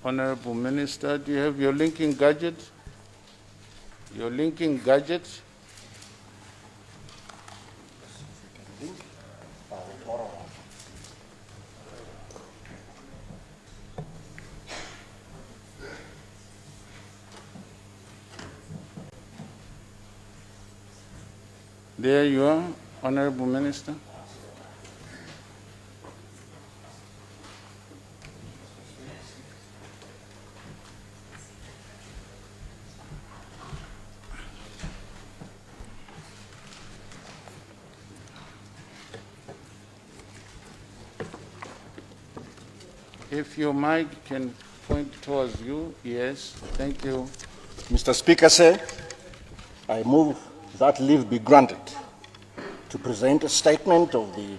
Honorable Minister, do you have your linking gadget? Your linking gadget? There you are, Honorable Minister. If your mic can point towards you, yes, thank you. Mr. Speaker, sir, I move that leave be granted to present a statement of the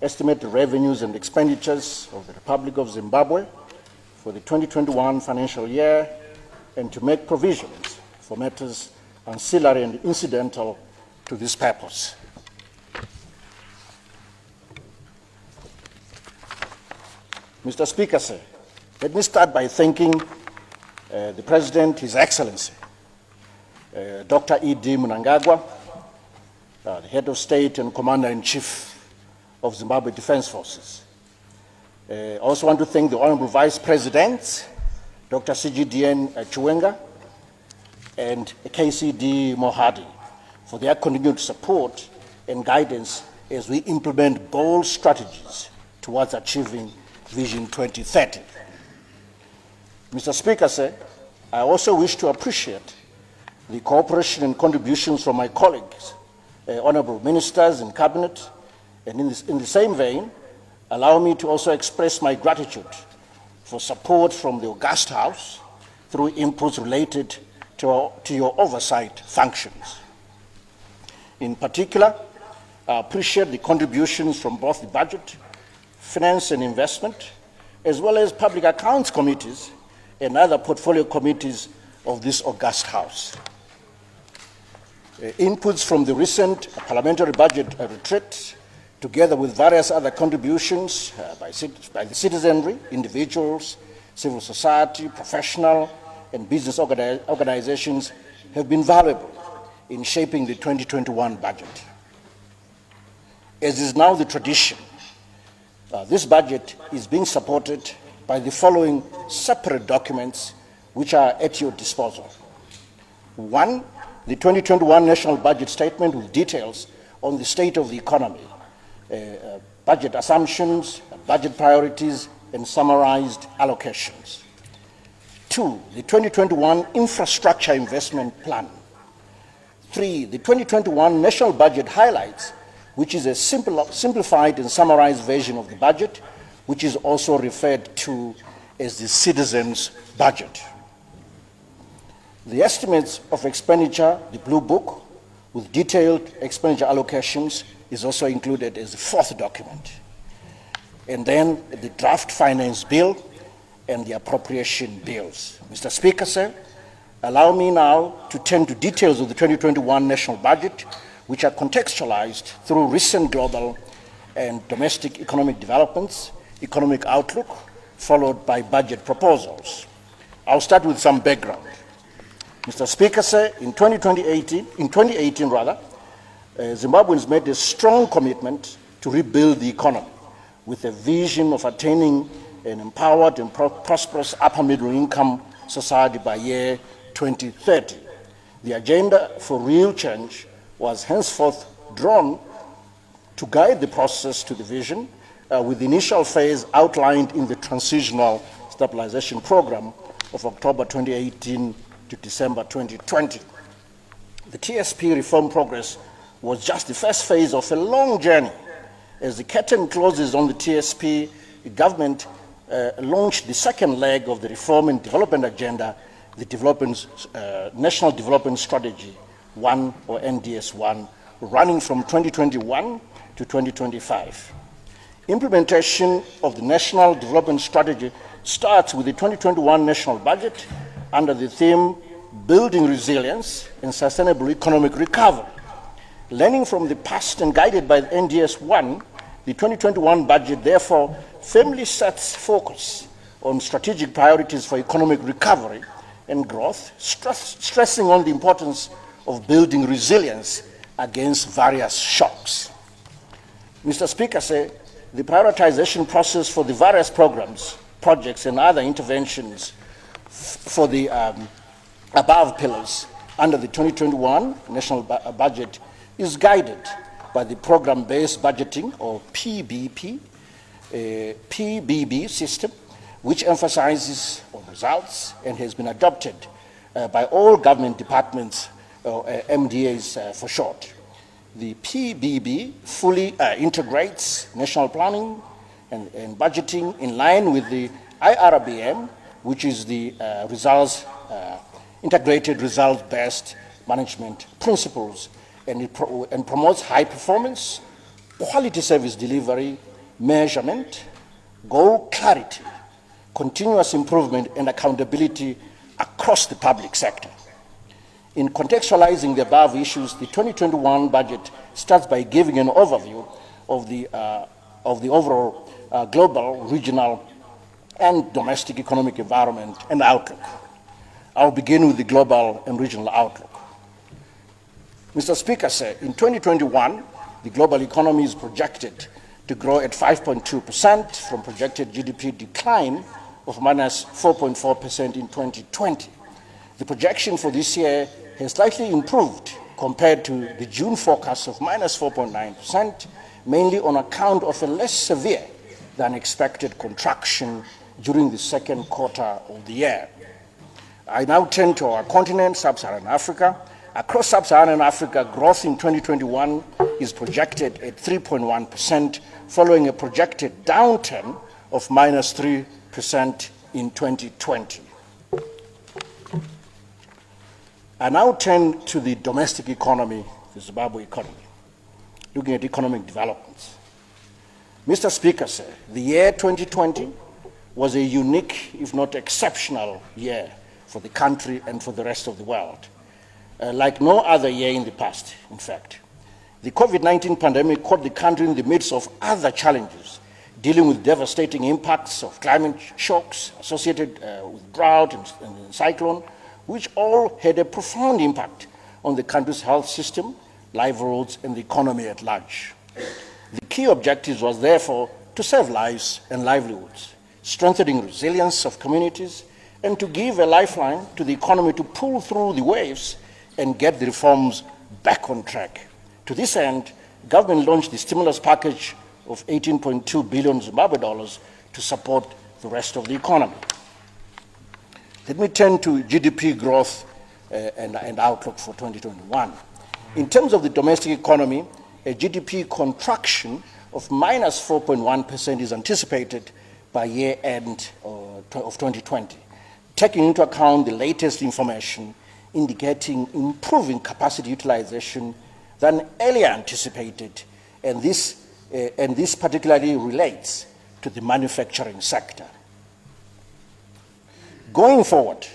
estimated revenues and expenditures of the Republic of Zimbabwe for the 2021 financial year and to make provisions for matters ancillary and incidental to this purpose. Mr. Speaker, sir, let me start by thanking the President, His Excellency, Dr. E.D. Mnangagwa, the Head of State and Commander-in-Chief of Zimbabwe Defense Forces. I also want to thank the Honorable Vice President, Dr. CGDN Chiwenga, and KCD Mohadi for their continued support and guidance as we implement bold strategies towards achieving Vision 2030. Mr. Speaker, sir, I also wish to appreciate the cooperation and contributions from my colleagues, honorable ministers in Cabinet, and in the same vein, allow me to also express my gratitude for support from the August House through inputs related to your oversight functions. In particular, I appreciate the contributions from both the Budget, Finance and Investment, as well as Public Accounts Committees and other portfolio committees of this August House. Inputs from the recent parliamentary budget retreat, together with various other contributions by the citizenry, individuals, civil society, professional and business organizations, have been valuable in shaping the 2021 budget. As is now the tradition, this budget is being supported by the following separate documents which are at your disposal. One, the 2021 National Budget Statement with details on the state of the economy, budget assumptions, budget priorities, and summarized allocations. Two, the 2021 Infrastructure Investment Plan. Three, the 2021 National Budget Highlights, which is a simplified and summarized version of the budget, which is also referred to as the citizens' budget. The estimates of expenditure, the Blue Book, with detailed expenditure allocations, is also included as the fourth document. And then the draft finance bill and the appropriation bills. Mr. Speaker, sir, allow me now to turn to details of the 2021 national budget, which are contextualized through recent global and domestic economic developments, economic outlook, followed by budget proposals. I'll start with some background. Mr. Speaker, sir, in 2018, Zimbabweans made a strong commitment to rebuild the economy with a vision of attaining an empowered and prosperous upper middle income society by year 2030. The agenda for real change was henceforth drawn to guide the process to the vision, with the initial phase outlined in the Transitional Stabilization Program of October 2018 to December 2020. The TSP reform progress was just the first phase of a long journey. As the curtain closes on the TSP, the government launched the second leg of the Reform and Development Agenda, the National Development Strategy 1, or NDS1, running from 2021 to 2025. Implementation of the National Development Strategy starts with the 2021 national budget under the theme Building Resilience and Sustainable Economic Recovery. Learning from the past and guided by the NDS1, the 2021 budget therefore firmly sets focus on strategic priorities for economic recovery and growth, stressing on the importance of building resilience against various shocks. Mr. Speaker, the prioritization process for the various programs, projects, and other interventions for the above pillars under the 2021 national budget is guided by the program-based budgeting, or PBB system, which emphasizes on results and has been adopted by all government departments, or MDAs for short. The PBB fully integrates national planning and budgeting in line with the IRBM, which is the integrated result-based management principles, and promotes high performance, quality service delivery, measurement, goal clarity, continuous improvement, and accountability across the public sector. In contextualizing the above issues, the 2021 budget starts by giving an overview of the overall global, regional, and domestic economic environment and outlook. I'll begin with the global and regional outlook. Mr. Speaker, in 2021, the global economy is projected to grow at 5.2% from projected GDP decline of minus 4.4% in 2020. The projection for this year has slightly improved compared to the June forecast of minus 4.9%, mainly on account of a less severe than expected contraction during the second quarter of the year. I now turn to our continent, Sub-Saharan Africa. Across Sub-Saharan Africa, growth in 2021 is projected at 3.1%, following a projected downturn of minus 3% in 2020. I now turn to the domestic economy, the Zimbabwe economy, looking at economic developments. Mr. Speaker, the year 2020 was a unique, if not exceptional, year for the country and for the rest of the world. Like no other year in the past, in fact. The COVID-19 pandemic caught the country in the midst of other challenges, dealing with devastating impacts of climate shocks associated with drought and cyclone, which all had a profound impact on the country's health system, livelihoods, and the economy at large. The key objective was therefore to save lives and livelihoods, strengthening resilience of communities, and to give a lifeline to the economy to pull through the waves and get the reforms back on track. To this end, government launched the stimulus package of 18.2 billion Zimbabwe dollars to support the rest of the economy. Let me turn to GDP growth and outlook for 2021. In terms of the domestic economy, a GDP contraction of minus 4.1% is anticipated by year end of 2020, taking into account the latest information indicating improving capacity utilization than earlier anticipated, and this particularly relates to the manufacturing sector. Going forward,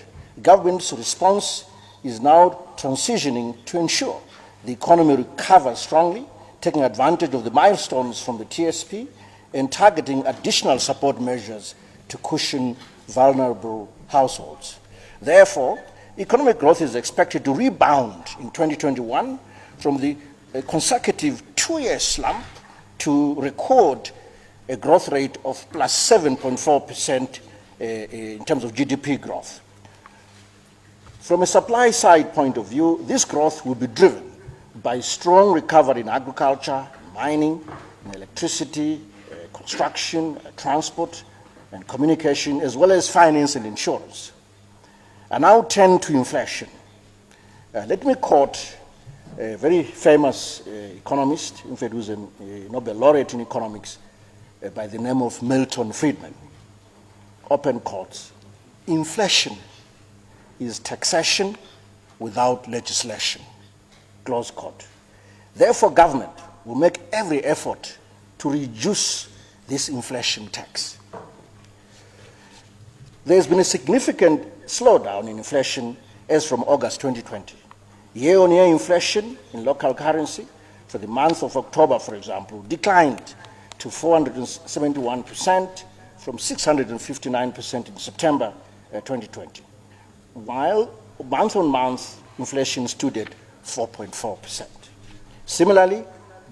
government's response is now transitioning to ensure the economy recovers strongly, taking advantage of the milestones from the TSP and targeting additional support measures to cushion vulnerable households. Therefore, economic growth is expected to rebound in 2021 from the consecutive two-year slump to record a growth rate of plus 7.4% in terms of GDP growth. From a supply side point of view, this growth will be driven by strong recovery in agriculture, mining, in electricity, construction, transport, and communication, as well as finance and insurance. I now turn to inflation. Let me quote a very famous economist, in fact, who was a Nobel laureate in economics, by the name of Milton Friedman. Open quotes: inflation is taxation without legislation. Close quote. Therefore, government will make every effort to reduce this inflation tax. There's been a significant slowdown in inflation as from August 2020. Year-on-year inflation in local currency for the month of October, for example, declined to 471% from 659% in September 2020, while month-on-month inflation stood at 4.4%. Similarly,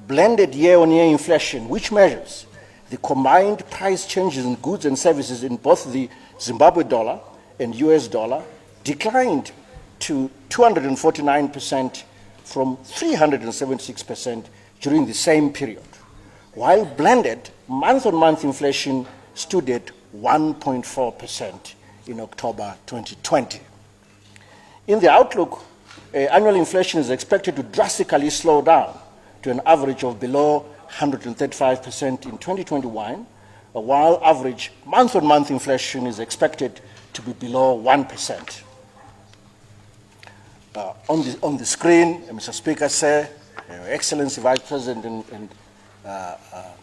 blended year-on-year inflation, which measures the combined price changes in goods and services in both the Zimbabwe dollar and US dollar, declined to 249% from 376% during the same period, while blended month-on-month inflation stood at 1.4% in October 2020. In the outlook, annual inflation is expected to drastically slow down to an average of below 135% in 2021, while average month-on-month inflation is expected to be below 1%. On the screen, Mr. Speaker, Sir, Excellency Vice President and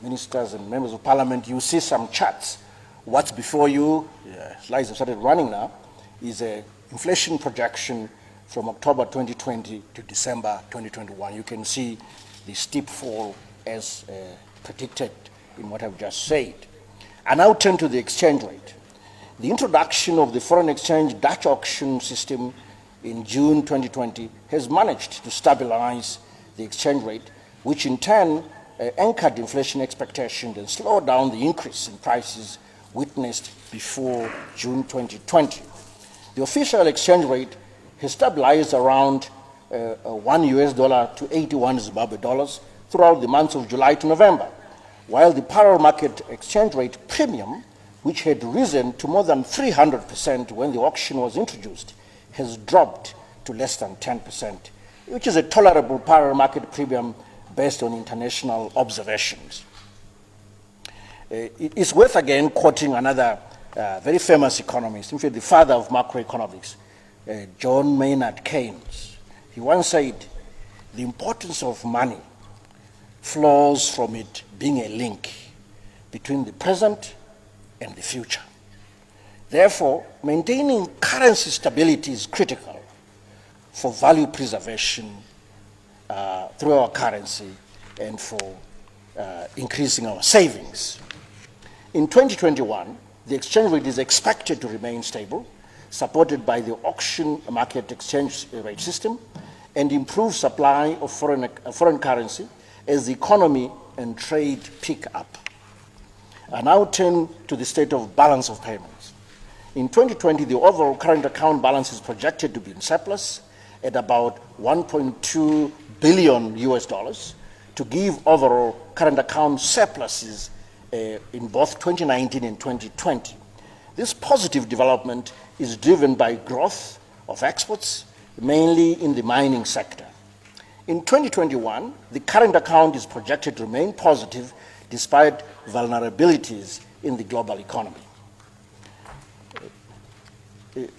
ministers and members of Parliament, you see some charts. What's before you, slides have started running now, is an inflation projection from October 2020 to December 2021. You can see the steep fall as predicted in what I've just said. I now turn to the exchange rate. The introduction of the foreign exchange Dutch auction system in June 2020 has managed to stabilize the exchange rate, which in turn anchored inflation expectations and slowed down the increase in prices witnessed before June 2020. The official exchange rate has stabilized around $1 to 81 Zimbabwe dollars throughout the months of July to November, while the parallel market exchange rate premium, which had risen to more than 300% when the auction was introduced, has dropped to less than 10%, which is a tolerable parallel market premium based on international observations. It is worth again quoting another very famous economist, in fact the father of macroeconomics, John Maynard Keynes. He once said, "The importance of money flows from it being a link between the present and the future. Therefore, maintaining currency stability is critical for value preservation through our currency and for increasing our savings." In 2021, the exchange rate is expected to remain stable, supported by the auction market exchange rate system and improved supply of foreign currency as the economy and trade pick up. I now turn to the state of balance of payments. In 2020, the overall current account balance is projected to be in surplus at about $1.2 billion to give overall current account surpluses in both 2019 and 2020. This positive development is driven by growth of exports, mainly in the mining sector. In 2021, the current account is projected to remain positive despite vulnerabilities in the global economy.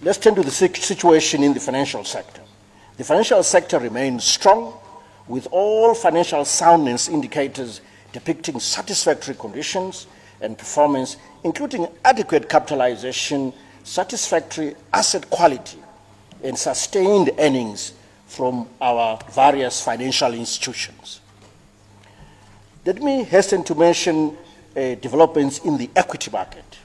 Let's turn to the situation in the financial sector. The financial sector remains strong, with all financial soundness indicators depicting satisfactory conditions and performance, including adequate capitalization, satisfactory asset quality, and sustained earnings from our various financial institutions. Let me hasten to mention developments in the equity market.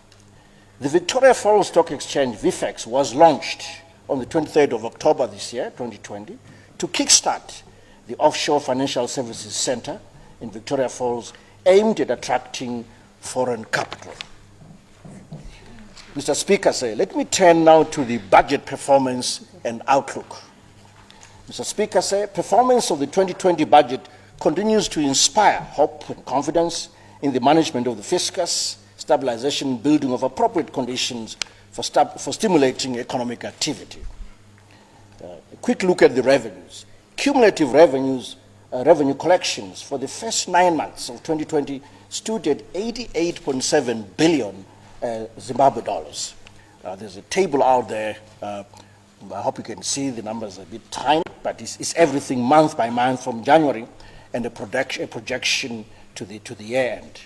The Victoria Falls Stock Exchange, VFEX, was launched on the 23rd of October this year, 2020, to kickstart the Offshore Financial Services Center in Victoria Falls, aimed at attracting foreign capital. Mr. Speaker, let me turn now to the budget performance and outlook. Mr. Speaker, performance of the 2020 budget continues to inspire hope and confidence in the management of the fiscus, stabilization and building of appropriate conditions for stimulating economic activity. A quick look at the revenues. Cumulative revenue collections for the first 9 months of 2020 stood at 88.7 billion Zimbabwe dollars. There's a table out there. I hope you can see the numbers are a bit tiny, but it's everything month by month from January and a projection to the year end.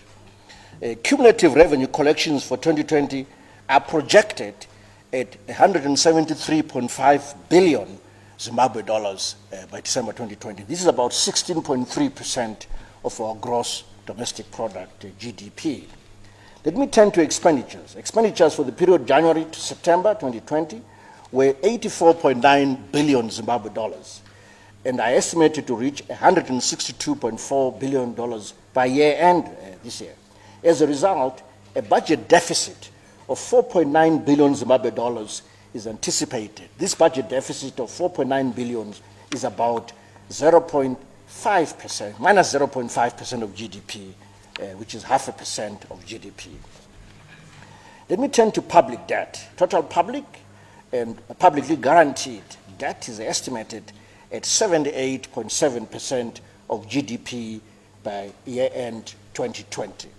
Cumulative revenue collections for 2020 are projected at 173.5 billion Zimbabwe dollars by December 2020. This is about 16.3% of our gross domestic product, GDP. Let me turn to expenditures. Expenditures for the period January to September 2020 were 84.9 billion Zimbabwe dollars, and are estimated to reach $162.4 billion by year end this year. As a result, a budget deficit of 4.9 billion Zimbabwe dollars is anticipated. This budget deficit of 4.9 billion is about 0.5%, minus 0.5% of GDP, which is 0.5% of GDP. Let me turn to public debt. Total public and publicly guaranteed debt is estimated at 78.7% of GDP by year-end 2020.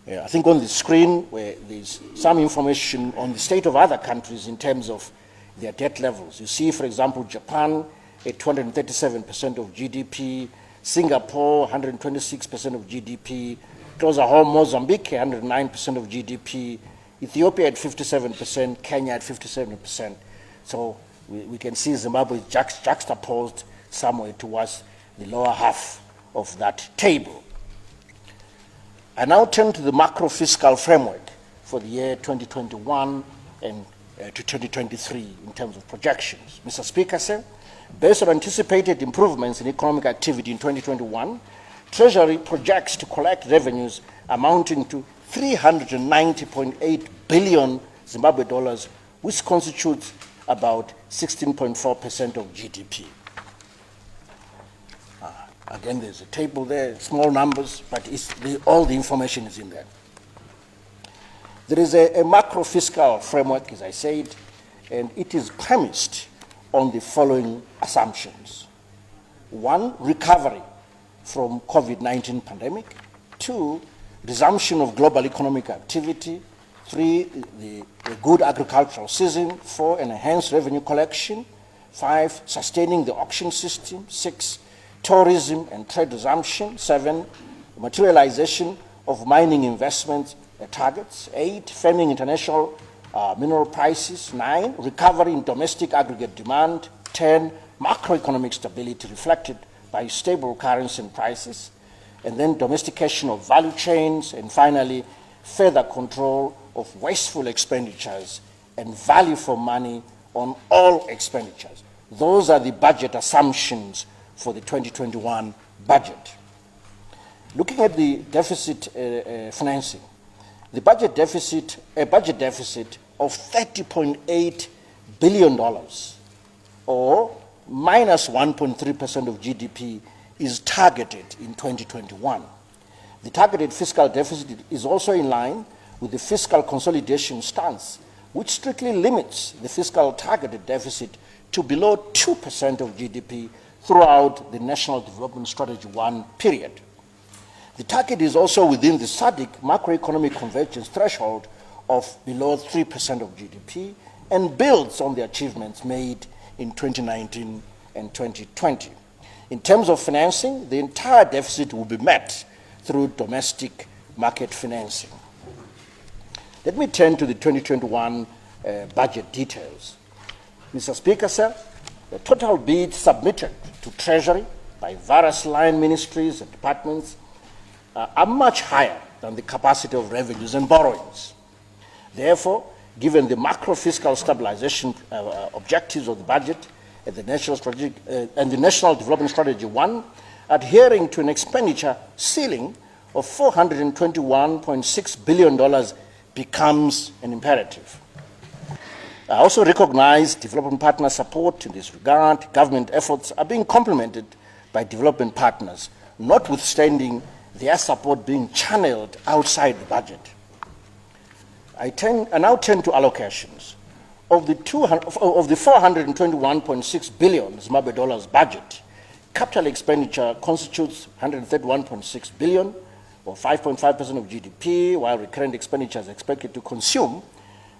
I think on the screen where there's some information on the state of other countries in terms of their debt levels. You see, for example, Japan at 237% of GDP, Singapore 126% of GDP, closer home Mozambique 109% of GDP, Ethiopia at 57%, Kenya at 57%. So we can see Zimbabwe juxtaposed somewhere towards the lower half of that table. I now turn to the macro fiscal framework for the year 2021 and to 2023 in terms of projections. Mr. Speaker, sir, based on anticipated improvements in economic activity in 2021, Treasury projects to collect revenues amounting to 390.8 billion Zimbabwe dollars, which constitutes about 16.4% of GDP. Again, there's a table there, small numbers, but all the information is in there. There is a macro fiscal framework, as I said, and it is premised on the following assumptions. 1, recovery from COVID-19 pandemic. 2, resumption of global economic activity. 3, a good agricultural season. 4, enhanced revenue collection. 5, sustaining the auction system. 6, tourism and trade resumption. 7, materialization of mining investment targets. 8, firming international mineral prices. 9, recovery in domestic aggregate demand. 10, macroeconomic stability reflected by stable currency and prices. And then domestication of value chains. And finally, further control of wasteful expenditures and value for money on all expenditures. Those are the budget assumptions for the 2021 budget. Looking at the deficit financing, a budget deficit of $30.8 billion or minus 1.3% of GDP is targeted in 2021. The targeted fiscal deficit is also in line with the fiscal consolidation stance, which strictly limits the fiscal targeted deficit to below 2% of GDP throughout the National Development Strategy 1 period. The target is also within the SADC macroeconomic convergence threshold of below 3% of GDP and builds on the achievements made in 2019 and 2020. In terms of financing, the entire deficit will be met through domestic market financing. Let me turn to the 2021 budget details. Mr. Speaker, sir, the total bids submitted to Treasury by various line ministries and departments are much higher than the capacity of revenues and borrowings. Therefore, given the macro fiscal stabilization objectives of the budget and the National Development Strategy 1, adhering to an expenditure ceiling of $421.6 billion becomes an imperative. I also recognize development partner support in this regard. Government efforts are being complemented by development partners, notwithstanding their support being channeled outside the budget. I now turn to allocations. Of the $421.6 billion Zimbabwe dollars budget, capital expenditure constitutes $131.6 billion, or 5.5% of GDP, while recurrent expenditure is expected to consume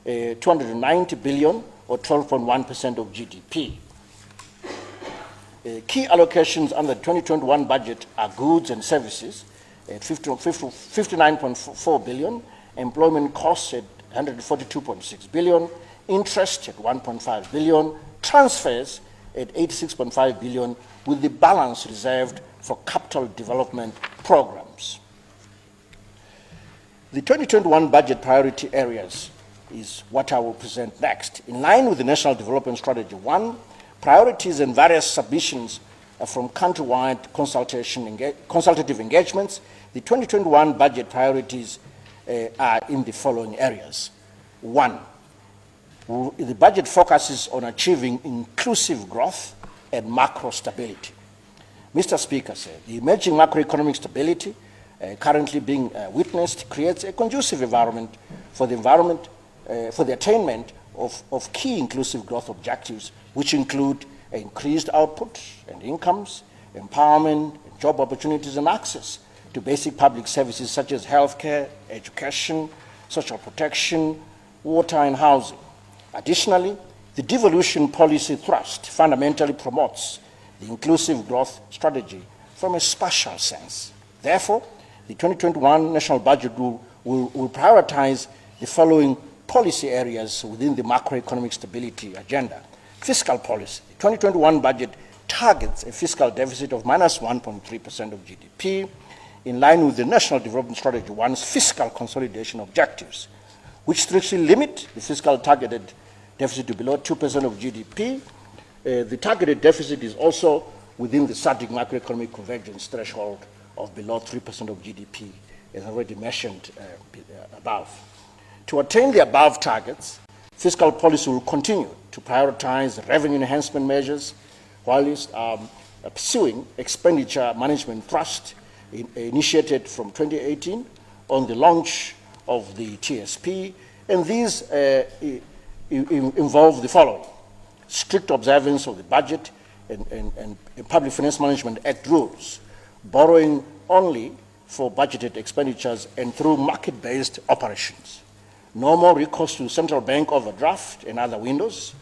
$290 billion, or 12.1% of GDP. Key allocations under the 2021 budget are goods and services at $59.4 billion, employment costs at $142.6 billion, interest at $1.5 billion, transfers at $86.5 billion, with the balance reserved for capital development programs. The 2021 budget priority areas is what I will present next. In line with the National Development Strategy 1, priorities and various submissions from countrywide consultative engagements, the 2021 budget priorities are in the following areas. 1, the budget focuses on achieving inclusive growth and macro stability. Mr. Speaker said, the emerging macroeconomic stability currently being witnessed creates a conducive environment for the attainment of key inclusive growth objectives, which include increased output and incomes, empowerment, job opportunities, and access to basic public services such as healthcare, education, social protection, water, and housing. Additionally, the devolution policy thrust fundamentally promotes the inclusive growth strategy from a spatial sense. Therefore, the 2021 national budget will prioritize the following policy areas within the macroeconomic stability agenda. Fiscal policy. The 2021 budget targets a fiscal deficit of minus 1.3% of GDP, in line with the National Development Strategy 1's fiscal consolidation objectives, which strictly limit the fiscal targeted deficit to below 2% of GDP. The targeted deficit is also within the SADC macroeconomic convergence threshold of below 3% of GDP, as already mentioned above. To attain the above targets, fiscal policy will continue to prioritize revenue enhancement measures whilst pursuing expenditure management thrust initiated from 2018 on the launch of the TSP, and these involve the following: strict observance of the budget and Public Finance Management Act rules, borrowing only for budgeted expenditures and through market-based operations, no more recourse to central bank overdraft and other windows,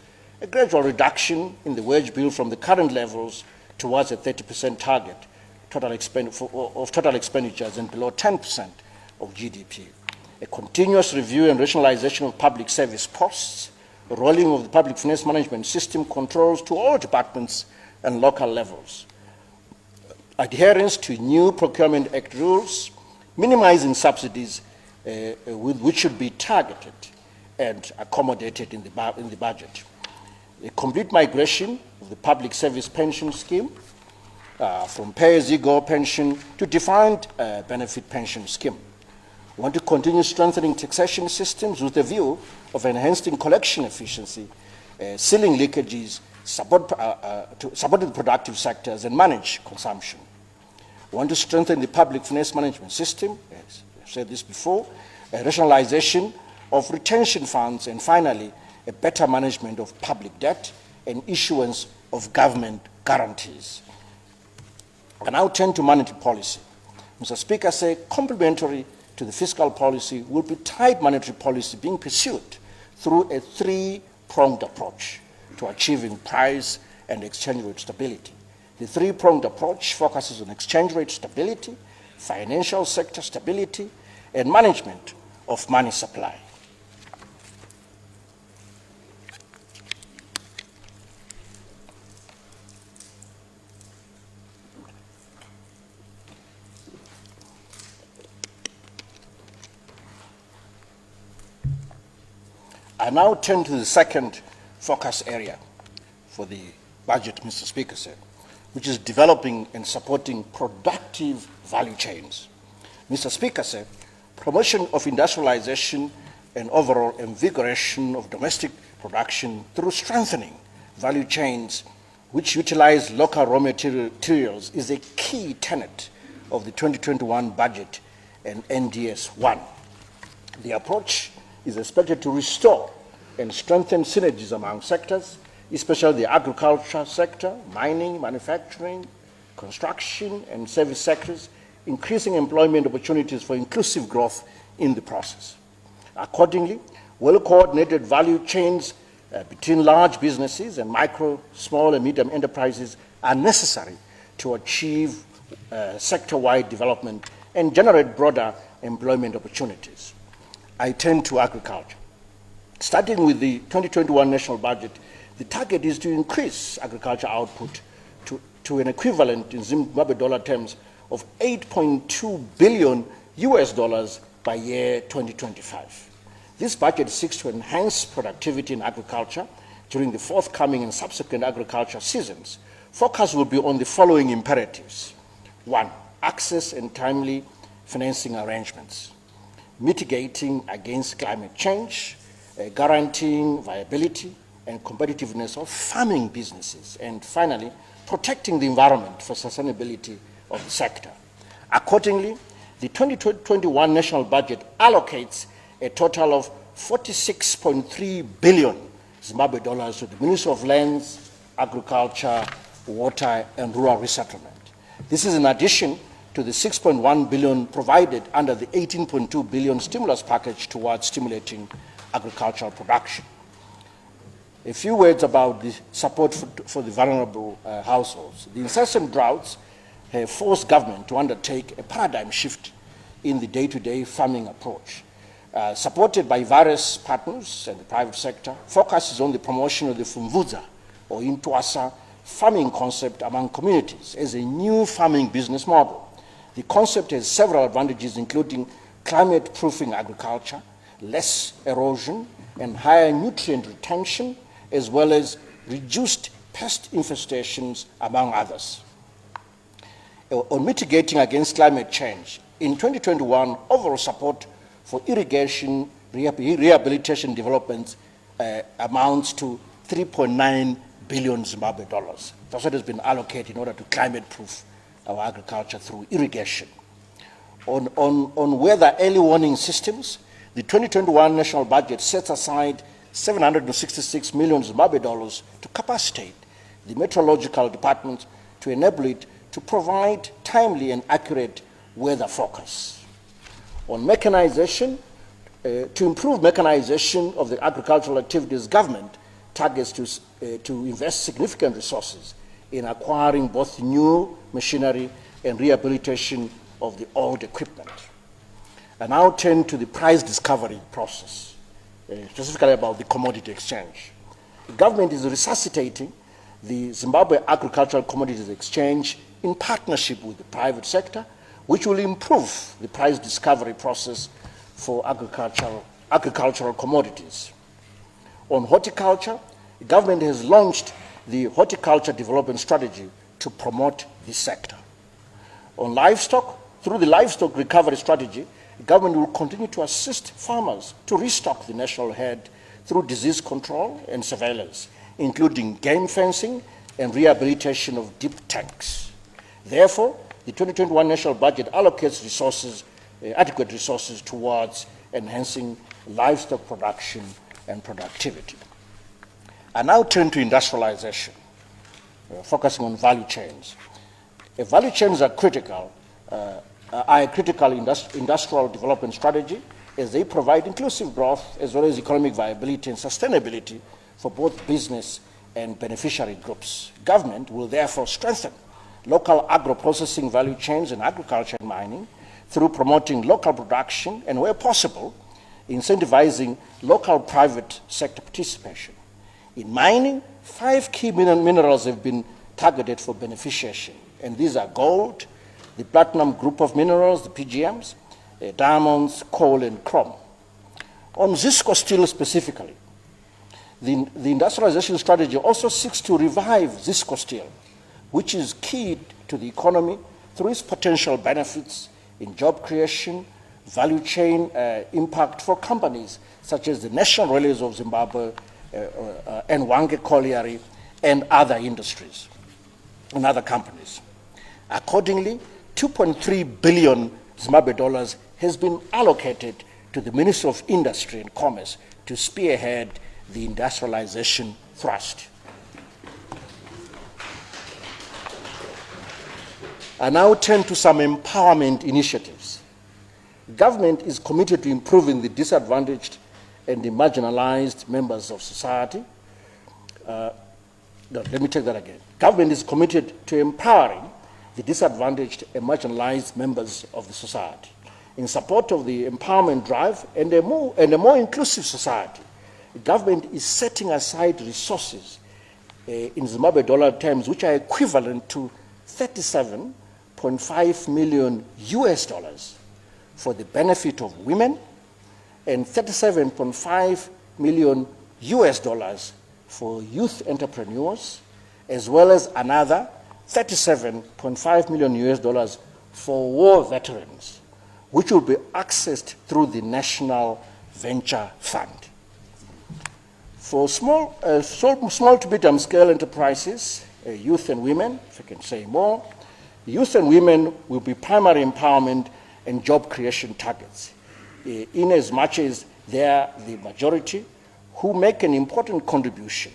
a gradual reduction in the wage bill from the current levels towards a 30% target of total expenditures and below 10% of GDP, a continuous review and rationalization of public service costs, rolling of the public finance management system controls to all departments and local levels, adherence to new Procurement Act rules, minimizing subsidies which should be targeted and accommodated in the budget, a complete migration of the public service pension scheme from pay-as-you-go pension to defined benefit pension scheme. We want to continue strengthening taxation systems with a view of enhancing collection efficiency, sealing leakages, support the productive sectors, and manage consumption. We want to strengthen the public finance management system, as I've said this before, a rationalization of retention funds, and finally, a better management of public debt and issuance of government guarantees. I now turn to monetary policy. Mr. Speaker said, complementary to the fiscal policy will be tight monetary policy being pursued through a three-pronged approach to achieving price and exchange rate stability. The three-pronged approach focuses on exchange rate stability, financial sector stability, and management of money supply. I now turn to the second focus area for the budget, Mr. Speaker said, which is developing and supporting productive value chains. Mr. Speaker said, promotion of industrialization and overall invigoration of domestic production through strengthening value chains which utilize local raw materials is a key tenet of the 2021 budget and NDS 1. The approach is expected to restore and strengthen synergies among sectors, especially the agriculture sector, mining, manufacturing, construction, and service sectors, increasing employment opportunities for inclusive growth in the process. Accordingly, well-coordinated value chains between large businesses and micro, small, and medium enterprises are necessary to achieve sector-wide development and generate broader employment opportunities. I turn to agriculture. Starting with the 2021 national budget, the target is to increase agriculture output to an equivalent in Zimbabwe dollar terms of $8.2 billion by year 2025. This budget seeks to enhance productivity in agriculture during the forthcoming and subsequent agriculture seasons. Focus will be on the following imperatives. 1, access and timely financing arrangements, mitigating against climate change, guaranteeing viability and competitiveness of farming businesses, and finally, protecting the environment for sustainability of the sector. Accordingly, the 2021 national budget allocates a total of 46.3 billion Zimbabwe dollars to the Ministry of Lands, Agriculture, Water and Rural Resettlement. This is in addition to the 6.1 billion provided under the 18.2 billion stimulus package towards stimulating agricultural production. A few words about the support for the vulnerable households. The incessant droughts have forced government to undertake a paradigm shift in the day-to-day farming approach. Supported by various partners and the private sector, focuses on the promotion of the Fumvudza or Intwasa farming concept among communities as a new farming business model. The concept has several advantages, including climate-proofing agriculture, less erosion, and higher nutrient retention, as well as reduced pest infestations, among others. On mitigating against climate change, in 2021, overall support for irrigation rehabilitation development amounts to 3.9 billion Zimbabwe dollars. That's what has been allocated in order to climate-proof our agriculture through irrigation. On weather early warning systems, the 2021 national budget sets aside 766 million Zimbabwe dollars to capacitate the meteorological department to enable it to provide timely and accurate weather forecasts. On mechanization, to improve mechanization of the agricultural activities, government targets to invest significant resources in acquiring both new machinery and rehabilitation of the old equipment. I now turn to the price discovery process, specifically about the commodity exchange. The government is resuscitating the Zimbabwe Agricultural Commodities Exchange in partnership with the private sector, which will improve the price discovery process for agricultural commodities. On horticulture, the government has launched the Horticulture Development Strategy to promote this sector. On livestock, through the Livestock Recovery Strategy, the government will continue to assist farmers to restock the national herd through disease control and surveillance, including game fencing and rehabilitation of deep tanks. Therefore, the 2021 national budget allocates resources, adequate resources towards enhancing livestock production and productivity. I now turn to industrialization, focusing on value chains. Value chains are a critical industrial development strategy as they provide inclusive growth as well as economic viability and sustainability for both business and beneficiary groups. Government will therefore strengthen local agro-processing value chains in agriculture and mining through promoting local production and, where possible, incentivizing local private sector participation. In mining, 5 key minerals have been targeted for beneficiation, and these are gold, the platinum group of minerals, the PGMs, diamonds, coal, and chrome. On Zisco steel specifically, the industrialization strategy also seeks to revive Zisco steel, which is key to the economy through its potential benefits in job creation, value chain impact for companies such as the National Railways of Zimbabwe and Wange Colliery and other industries and other companies. Accordingly, 2.3 billion Zimbabwe dollars has been allocated to the Ministry of Industry and Commerce to spearhead the industrialization thrust. I now turn to some empowerment initiatives. Government is committed to improving the disadvantaged and the marginalized members of society. Let me take that again. Government is committed to empowering the disadvantaged and marginalized members of the society. In support of the empowerment drive and a more inclusive society, the government is setting aside resources in Zimbabwe dollar terms, which are equivalent to 37.5 million US dollars for the benefit of women, and $37.5 million for youth entrepreneurs, as well as another $37.5 million for war veterans, which will be accessed through the National Venture Fund. For small to medium scale enterprises, youth and women, if I can say more, youth and women will be primary empowerment and job creation targets, in as much as they are the majority who make an important contribution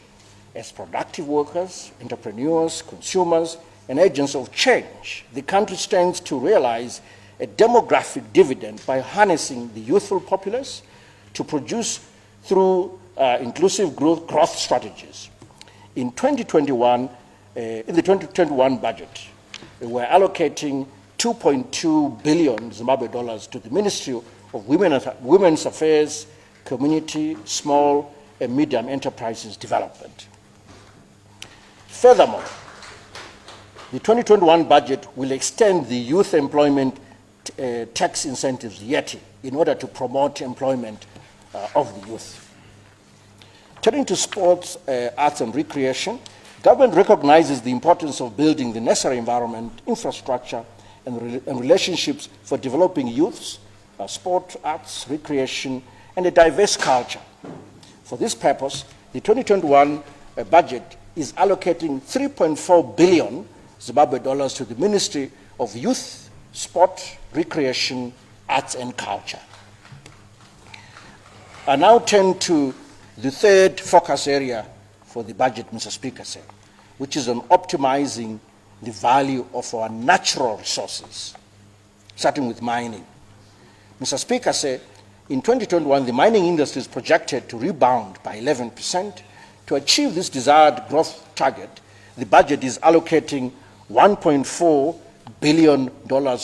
as productive workers, entrepreneurs, consumers, and agents of change. The country stands to realize a demographic dividend by harnessing the youthful populace to produce through inclusive growth strategies. In the 2021 budget, we're allocating 2.2 billion Zimbabwe dollars to the Ministry of Women's Affairs, Community, Small and Medium Enterprises Development. Furthermore, the 2021 budget will extend the youth employment tax incentives YETI in order to promote employment of the youth. Turning to sports, arts and recreation, government recognizes the importance of building the necessary environment, infrastructure, and relationships for developing youths, sport, arts, recreation, and a diverse culture. For this purpose, the 2021 budget is allocating 3.4 billion Zimbabwe dollars to the Ministry of Youth, Sport, Recreation, Arts and Culture. I now turn to the third focus area for the budget, Mr. Speaker, sir, which is on optimizing the value of our natural resources, starting with mining. Mr. Speaker, sir, in 2021, the mining industry is projected to rebound by 11%. To achieve this desired growth target, the budget is allocating $1.4 billion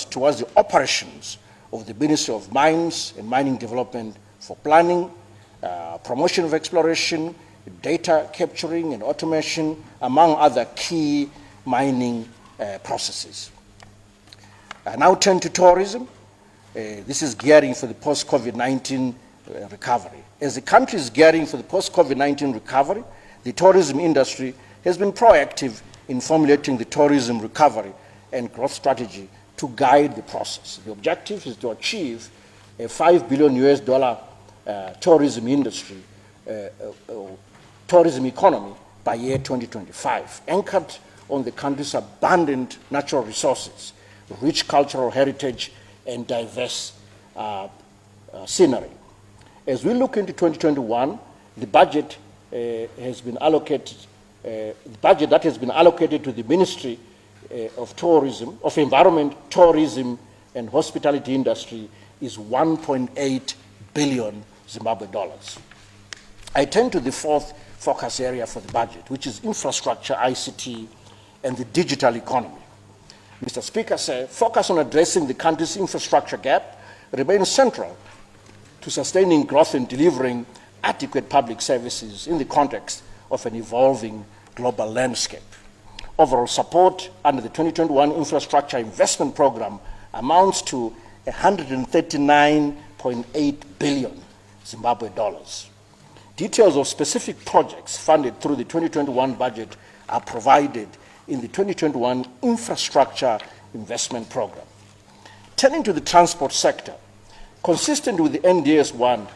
towards the operations of the Ministry of Mines and Mining Development for planning, promotion of exploration, data capturing and automation, among other key mining processes. I now turn to tourism. This is gearing for the post-COVID-19 recovery. As the country is gearing for the post-COVID-19 recovery, the tourism industry has been proactive in formulating the tourism recovery and growth strategy to guide the process. The objective is to achieve a $5 billion tourism industry, tourism economy by year 2025, anchored on the country's abundant natural resources, rich cultural heritage, and diverse scenery. As we look into 2021, the budget has been allocated, the budget that has been allocated to the Ministry of Tourism, of Environment, Tourism, and Hospitality Industry is 1.8 billion Zimbabwe dollars. I turn to the fourth focus area for the budget, which is infrastructure, ICT, and the digital economy. Mr. Speaker, sir, focus on addressing the country's infrastructure gap remains central to sustaining growth and delivering adequate public services in the context of an evolving global landscape. Overall support under the 2021 Infrastructure Investment Program amounts to 139.8 billion Zimbabwe dollars. Details of specific projects funded through the 2021 budget are provided in the 2021 Infrastructure Investment Program. Turning to the transport sector, consistent with the NDS-1,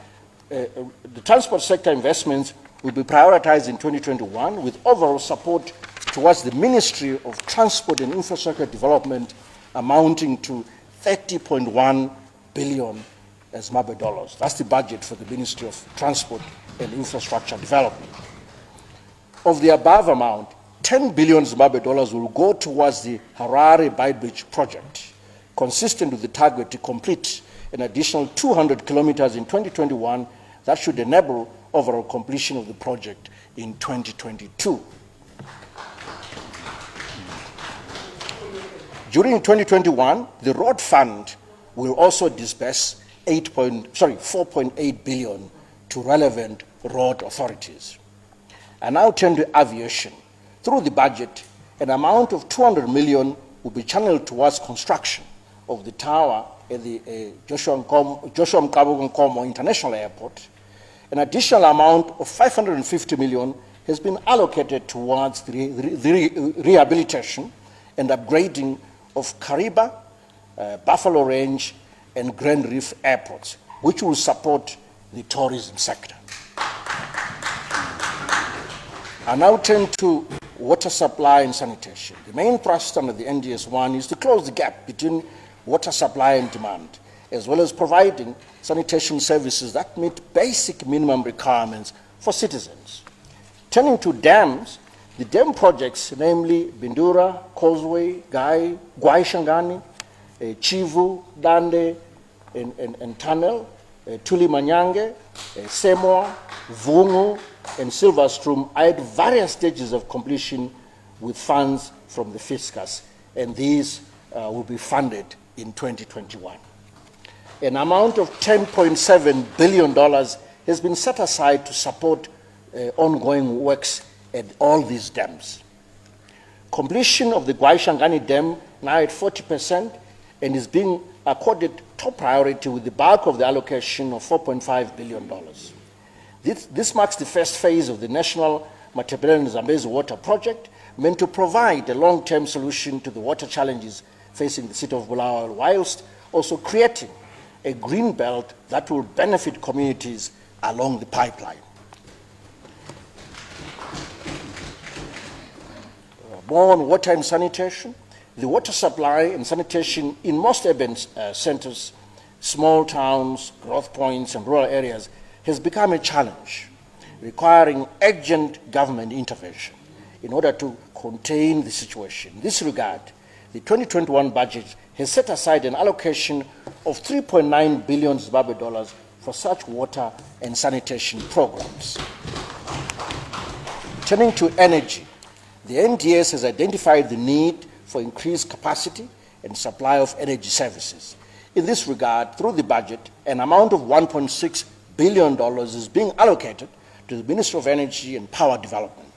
the transport sector investments will be prioritized in 2021 with overall support towards the Ministry of Transport and Infrastructure Development amounting to 30.1 billion Zimbabwe dollars. That's the budget for the Ministry of Transport and Infrastructure Development. Of the above amount, 10 billion Zimbabwe dollars will go towards the Harare Beitbridge project, consistent with the target to complete an additional 200 kilometers in 2021 that should enable overall completion of the project in 2022. During 2021, the Road Fund will also disburse 4.8 billion to relevant road authorities. I now turn to aviation. Through the budget, an amount of 200 million will be channeled towards construction of the tower at the Joshua Mthuli Ncube International Airport, an additional amount of 550 million has been allocated towards the rehabilitation and upgrading of Kariba, Buffalo Range, and Grand Reef airports, which will support the tourism sector. I now turn to water supply and sanitation. The main thrust under the NDS-1 is to close the gap between water supply and demand, as well as providing sanitation services that meet basic minimum requirements for citizens. Turning to dams, the dam projects, namely Bindura, Causeway, Gwai Shangani, Chivu, Dande, and Tunnel, Tuli Manyange, Semoa, Vungu, and Silverstrom are at various stages of completion with funds from the fiscus, and these will be funded in 2021. An amount of $10.7 billion has been set aside to support ongoing works at all these dams. Completion of the Gwai Shangani Dam now at 40% and is being accorded top priority with the bulk of the allocation of $4.5 billion. This marks the first phase of the National Matabeleland Zambezi Water Project, meant to provide a long-term solution to the water challenges facing the city of Bulawayo, whilst also creating a green belt that will benefit communities along the pipeline. More on water and sanitation. The water supply and sanitation in most urban centers, small towns, growth points, and rural areas has become a challenge, requiring urgent government intervention in order to contain the situation. In this regard, the 2021 budget has set aside an allocation of $3.9 billion Zimbabwe dollars for such water and sanitation programs. Turning to energy, the NDS has identified the need for increased capacity and supply of energy services. In this regard, through the budget, an amount of $1.6 billion is being allocated to the Ministry of Energy and Power Development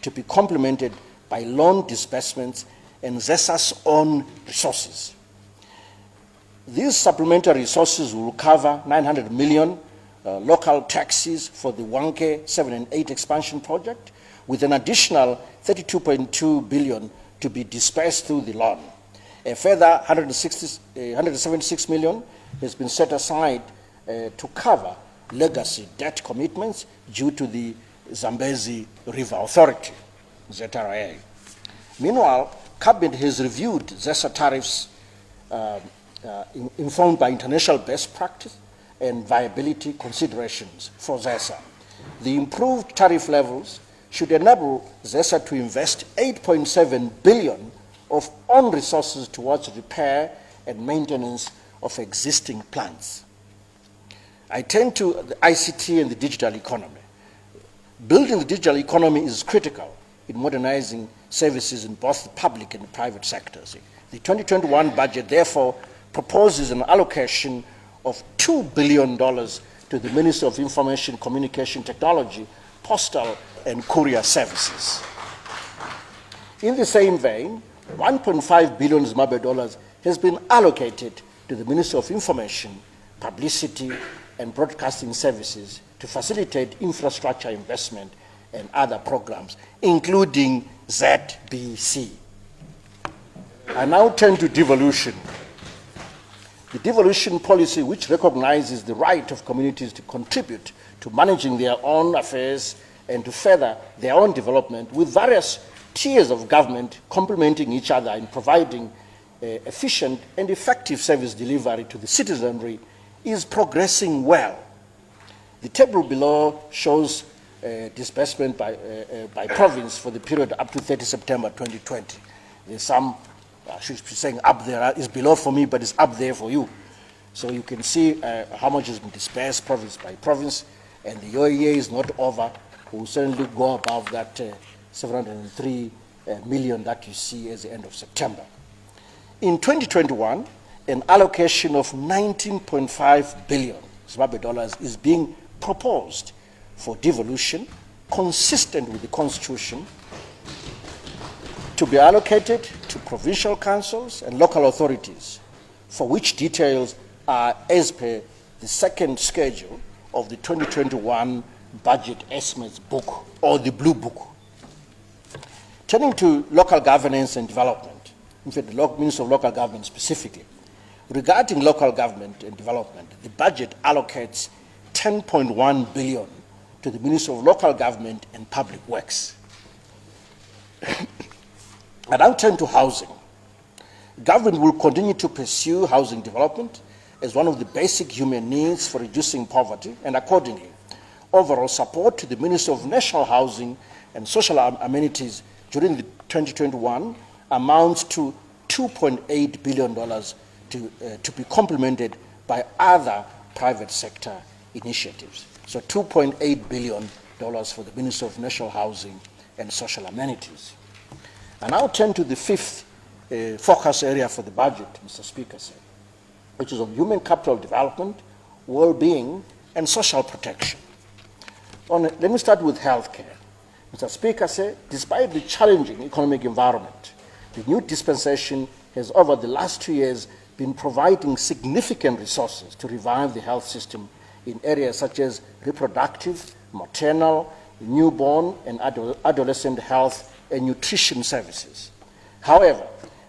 to be complemented by loan disbursements and ZESA's own resources. These supplementary resources will cover 900 million local taxes for the Wanke 7 and 8 expansion project, with an additional 32.2 billion to be dispersed through the loan. A further 176 million has been set aside to cover legacy debt commitments due to the Zambezi River Authority, ZRA. Meanwhile, Cabinet has reviewed ZESA tariffs informed by international best practice and viability considerations for ZESA. The improved tariff levels should enable ZESA to invest 8.7 billion of own resources towards repair and maintenance of existing plants. I turn to the ICT and the digital economy. Building the digital economy is critical in modernizing services in both the public and the private sectors. The 2021 budget, therefore, proposes an allocation of $2 billion to the Ministry of Information, Communication Technology, Postal and Courier Services. In the same vein, $1.5 billion Zimbabwe dollars has been allocated to the Ministry of Information, Publicity and Broadcasting Services to facilitate infrastructure investment and other programs, including ZBC. I now turn to devolution. The devolution policy, which recognizes the right of communities to contribute to managing their own affairs and to further their own development, with various tiers of government complementing each other in providing efficient and effective service delivery to the citizenry, is progressing well. The table below shows disbursement by province for the period up to 30 September 2020. There's some, I should be saying up there, it's below for me, but it's up there for you. So you can see how much has been dispersed province by province, and the OEA is not over. We'll certainly go above that 703 million that you see at the end of September. In 2021, an allocation of 19.5 billion Zimbabwe dollars is being proposed for devolution, consistent with the Constitution, to be allocated to provincial councils and local authorities for which details are as per the second schedule of the 2021 Budget Estimates Book, or the Blue Book. Turning to local governance and development, in fact, the Minister of Local Government specifically, regarding local government and development, the budget allocates 10.1 billion to the Minister of Local Government and Public Works. I now turn to housing. Government will continue to pursue housing development as one of the basic human needs for reducing poverty, and accordingly, overall support to the Ministry of National Housing and Social Amenities during the 2021 amounts to $2.8 billion to be complemented by other private sector initiatives. So $2.8 billion for the Ministry of National Housing and Social Amenities. I now turn to the fifth focus area for the budget, Mr. Speaker, which is on human capital development, well-being, and social protection. Let me start with healthcare. Mr. Speaker, despite the challenging economic environment, the new dispensation has over the last 2 years been providing significant resources to revive the health system in areas such as reproductive, maternal, newborn, and adolescent health and nutrition services. However,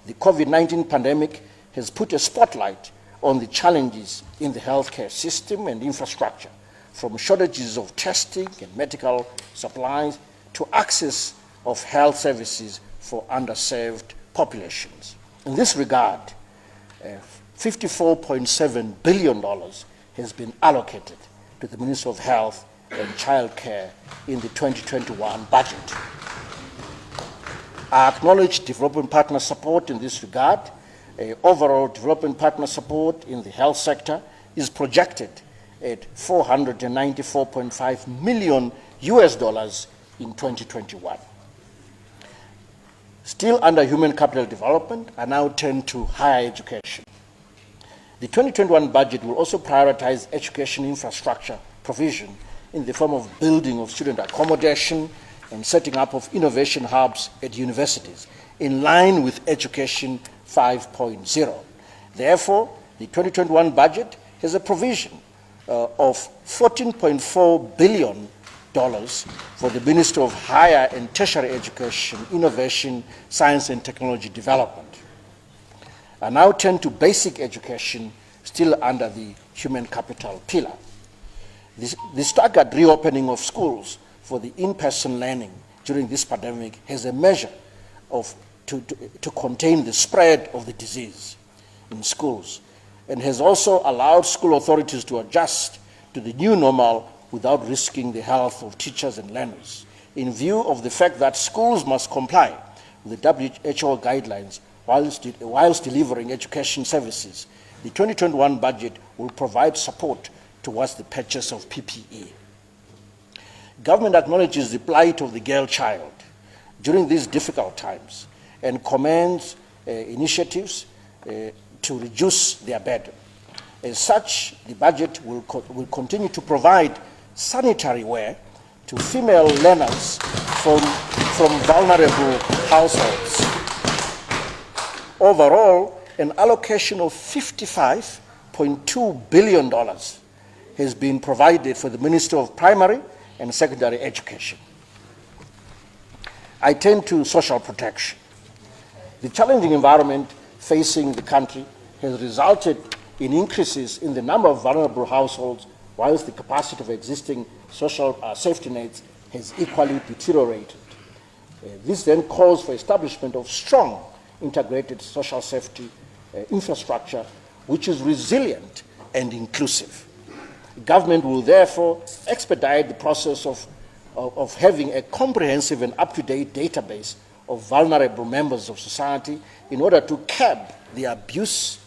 the COVID-19 pandemic has put a spotlight on the challenges in the healthcare system and infrastructure, from shortages of testing and medical supplies to access of health services for underserved populations. In this regard, $54.7 billion has been allocated to the Ministry of Health and Child Care in the 2021 budget. I acknowledge development partner support in this regard. Overall development partner support in the health sector is projected at $494.5 million in 2021. Still under human capital development, I now turn to higher education. The 2021 budget will also prioritize education infrastructure provision in the form of building of student accommodation and setting up of innovation hubs at universities, in line with Education 5.0. Therefore, the 2021 budget has a provision of $14.4 billion for the Ministry of Higher and Tertiary Education, Innovation, Science and Technology Development. I now turn to basic education, still under the human capital pillar. The staggered reopening of schools for the in-person learning during this pandemic has a measure to contain the spread of the disease in schools, and has also allowed school authorities to adjust to the new normal without risking the health of teachers and learners. In view of the fact that schools must comply with the WHO guidelines whilst delivering education services, the 2021 budget will provide support towards the purchase of PPE. Government acknowledges the plight of the girl child during these difficult times and commends initiatives to reduce their burden. As such, the budget will continue to provide sanitary wear to female learners from vulnerable households. Overall, an allocation of $55.2 billion has been provided for the Ministry of Primary and Secondary Education. I turn to social protection. The challenging environment facing the country has resulted in increases in the number of vulnerable households, whilst the capacity of existing social safety nets has equally deteriorated. This then calls for establishment of strong integrated social safety infrastructure which is resilient and inclusive. Government will therefore expedite the process of having a comprehensive and up-to-date database of vulnerable members of society in order to curb the abuse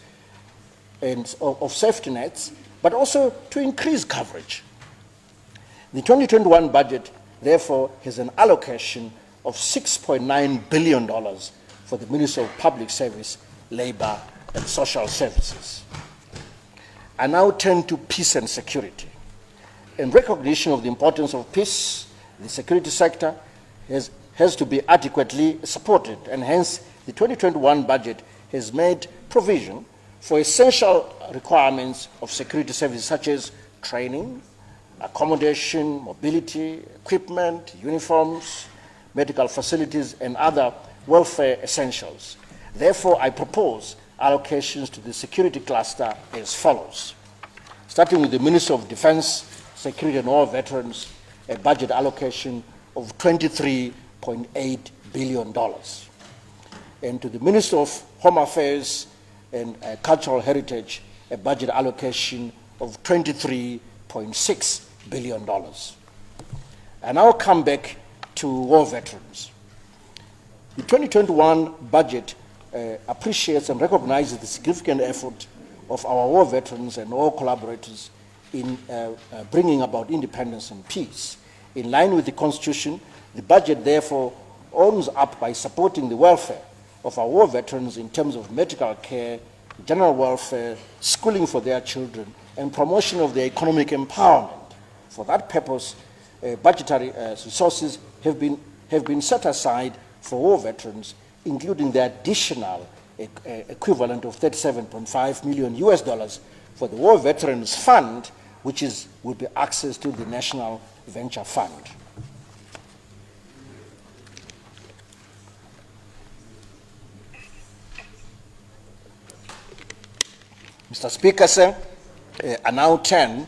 of safety nets, but also to increase coverage. The 2021 budget, therefore, has an allocation of $6.9 billion for the Ministry of Public Service, Labor and Social Services. I now turn to peace and security. In recognition of the importance of peace, the security sector has to be adequately supported, and hence the 2021 budget has made provision for essential requirements of security services such as training, accommodation, mobility, equipment, uniforms, medical facilities, and other welfare essentials. Therefore, I propose allocations to the security cluster as follows. Starting with the Minister of Defense, Security and War Veterans, a budget allocation of $23.8 billion. And to the Minister of Home Affairs and Cultural Heritage, a budget allocation of $23.6 billion. I now come back to war veterans. The 2021 budget appreciates and recognizes the significant effort of our war veterans and all collaborators in bringing about independence and peace. In line with the Constitution, the budget therefore owns up by supporting the welfare of our war veterans in terms of medical care, general welfare, schooling for their children, and promotion of their economic empowerment. For that purpose, budgetary resources have been set aside for war veterans, including the additional equivalent of $37.5 million for the War Veterans Fund, which will be access to the National Venture Fund. Mr. Speaker, sir, I now turn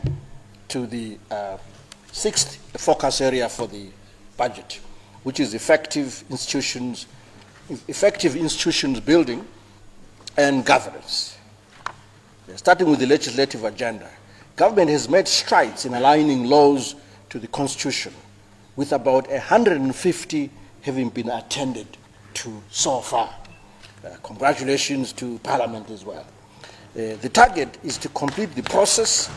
to the sixth focus area for the budget, which is effective institutions building and governance. Starting with the legislative agenda, government has made strides in aligning laws to the Constitution, with about 150 having been attended to so far. Congratulations to Parliament as well. The target is to complete the process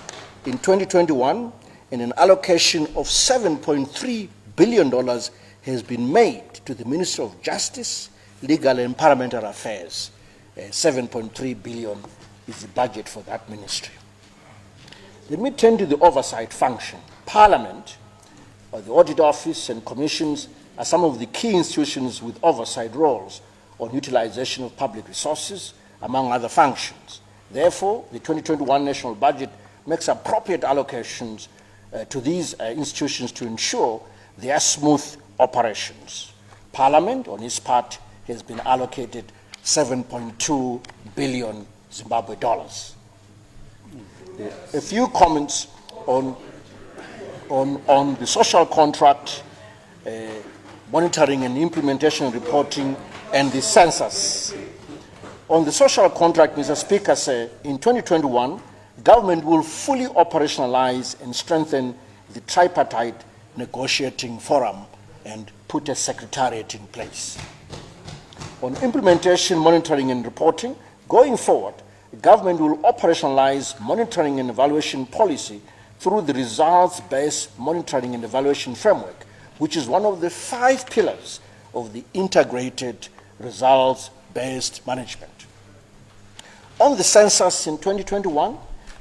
in 2021, and an allocation of $7.3 billion has been made to the Ministry of Justice, Legal and Parliamentary Affairs. $7.3 billion is the budget for that ministry. Let me turn to the oversight function. Parliament, or the Audit Office and commissions are some of the key institutions with oversight roles on utilization of public resources, among other functions. Therefore, the 2021 national budget makes appropriate allocations to these institutions to ensure their smooth operations. Parliament, on its part, has been allocated 7.2 billion Zimbabwe dollars. A few comments on the social contract, monitoring and implementation reporting, and the census. On the social contract, Mr. Speaker, sir, in 2021, government will fully operationalize and strengthen the tripartite negotiating forum and put a secretariat in place. On implementation, monitoring, and reporting, going forward, the government will operationalize monitoring and evaluation policy through the results-based monitoring and evaluation framework, which is one of the 5 pillars of the integrated results-based management. On the census in 2021,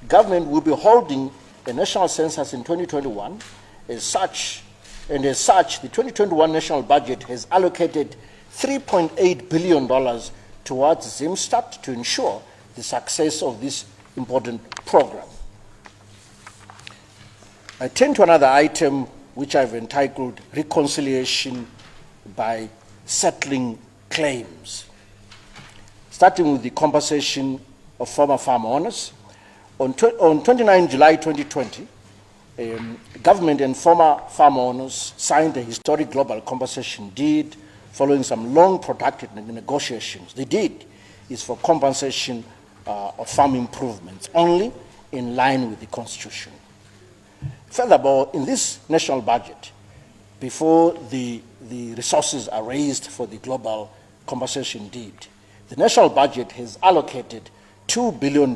government will be holding a national census in 2021. As such, the 2021 national budget has allocated $3.8 billion towards ZimStat to ensure the success of this important program. I turn to another item which I've entitled Reconciliation by Settling Claims. Starting with the compensation of former farm owners. On 29 July 2020, government and former farm owners signed a historic global compensation deed following some long protracted negotiations. The deed is for compensation of farm improvements only in line with the Constitution. Furthermore, in this national budget, before the resources are raised for the global compensation deed, the national budget has allocated $2 billion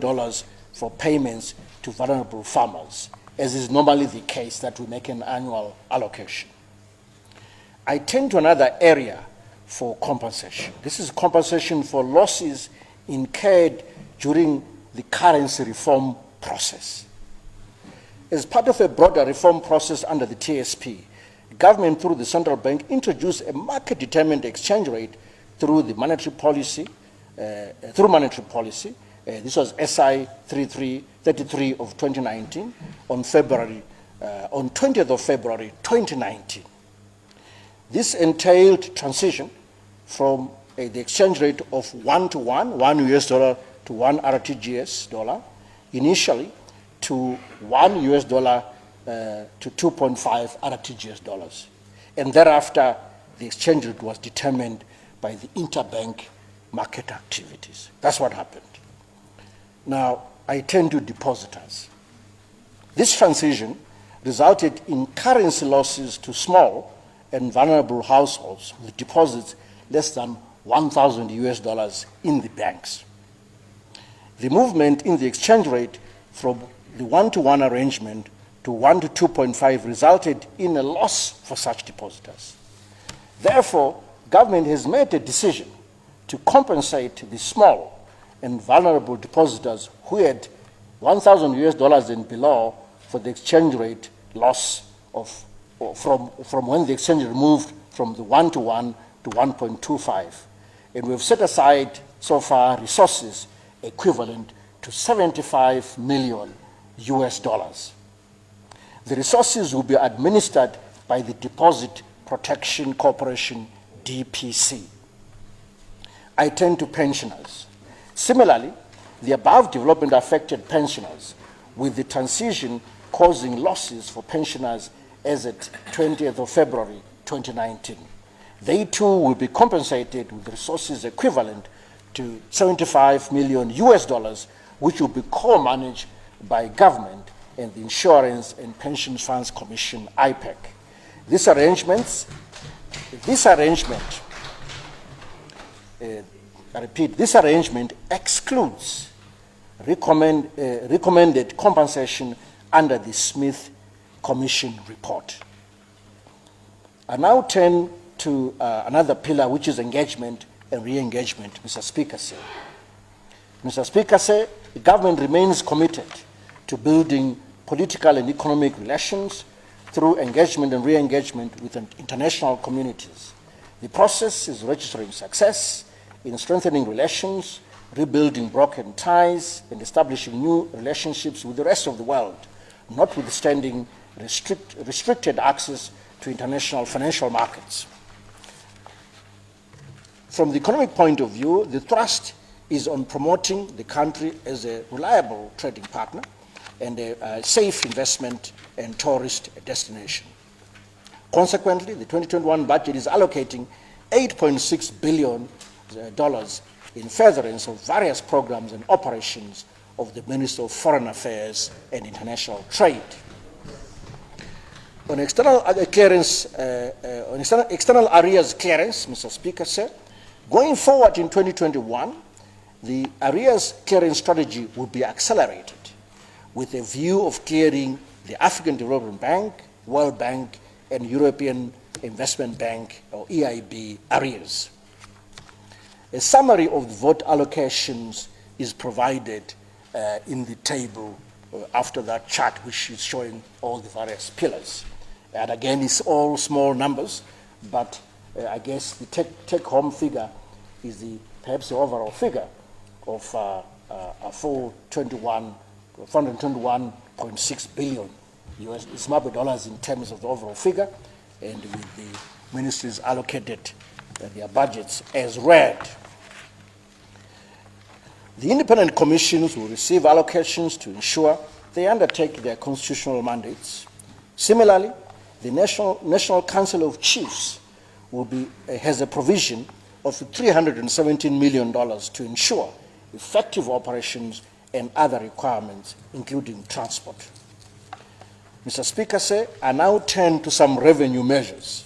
for payments to vulnerable farmers, as is normally the case that we make an annual allocation. I turn to another area for compensation. This is compensation for losses incurred during the currency reform process. As part of a broader reform process under the TSP, government through the central bank introduced a market-determined exchange rate through monetary policy, This was SI 33 of 2019 on 20th of February 2019. This entailed transition from the exchange rate of 1-to-1, 1 US dollar to 1 RTGS dollar, initially to 1 US dollar to 2.5 RTGS dollars. And thereafter, the exchange rate was determined by the interbank market activities. That's what happened. Now, I turn to depositors. This transition resulted in currency losses to small and vulnerable households with deposits less than 1,000 US dollars in the banks. The movement in the exchange rate from the 1-to-1 arrangement to 1 to 2.5 resulted in a loss for such depositors. Therefore, government has made a decision to compensate the small and vulnerable depositors who had 1,000 US dollars and below for the exchange rate loss from when the exchange rate moved from the 1-to-1 to 1.25. And we've set aside so far resources equivalent to 75 million US dollars. The resources will be administered by the Deposit Protection Corporation, DPC. I turn to pensioners. Similarly, the above development affected pensioners, with the transition causing losses for pensioners as at 20th of February 2019. They too will be compensated with resources equivalent to 75 million US dollars, which will be co-managed by government and the Insurance and Pension Funds Commission, IPEC. This arrangement excludes recommended compensation under the Smith Commission report. I now turn to another pillar, which is engagement and re-engagement, Mr. Speaker, sir. Mr. Speaker, sir, the government remains committed to building political and economic relations through engagement and re-engagement with international communities. The process is registering success in strengthening relations, rebuilding broken ties, and establishing new relationships with the rest of the world, notwithstanding restricted access to international financial markets. From the economic point of view, the thrust is on promoting the country as a reliable trading partner and a safe investment and tourist destination. Consequently, the 2021 budget is allocating $8.6 billion in furtherance of various programs and operations of the Ministry of Foreign Affairs and International Trade. On external clearance, external arrears clearance, Mr. Speaker, sir, going forward in 2021, the arrears clearance strategy will be accelerated with a view of clearing the African Development Bank, World Bank, and European Investment Bank, or EIB, arrears. A summary of the vote allocations is provided in the table after that chart, which is showing all the various pillars. And again, it's all small numbers, but I guess the take-home figure is perhaps the overall figure of $421.6 billion US Zimbabwe dollars in terms of the overall figure, and with the ministries allocated their budgets as read. The independent commissions will receive allocations to ensure they undertake their constitutional mandates. Similarly, the National Council of Chiefs has a provision of $317 million to ensure effective operations and other requirements, including transport. Mr. Speaker, sir, I now turn to some revenue measures.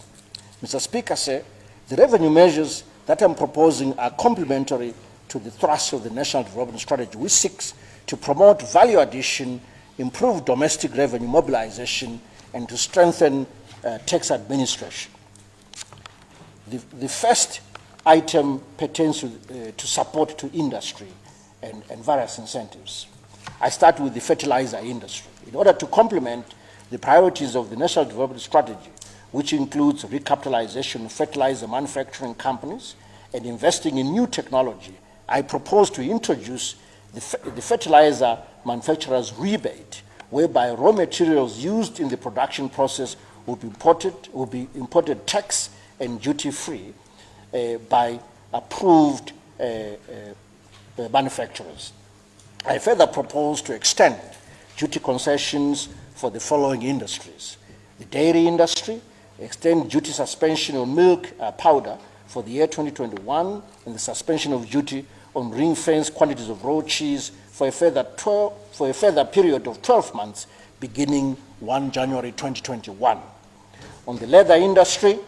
Mr. Speaker, sir, the revenue measures that I'm proposing are complementary to the thrust of the National Development Strategy, which seeks to promote value addition, improve domestic revenue mobilization, and to strengthen tax administration. The first item pertains to support to industry and various incentives. I start with the fertilizer industry. In order to complement the priorities of the National Development Strategy, which includes recapitalization of fertilizer manufacturing companies and investing in new technology, I propose to introduce the fertilizer manufacturer's rebate, whereby raw materials used in the production process will be imported tax and duty-free by approved manufacturers. I further propose to extend duty concessions for the following industries: the dairy industry, extend duty suspension on milk powder for the year 2021, and the suspension of duty on ring-fenced quantities of raw cheese for a further period of 12 months beginning 1 January 2021. On the leather industry,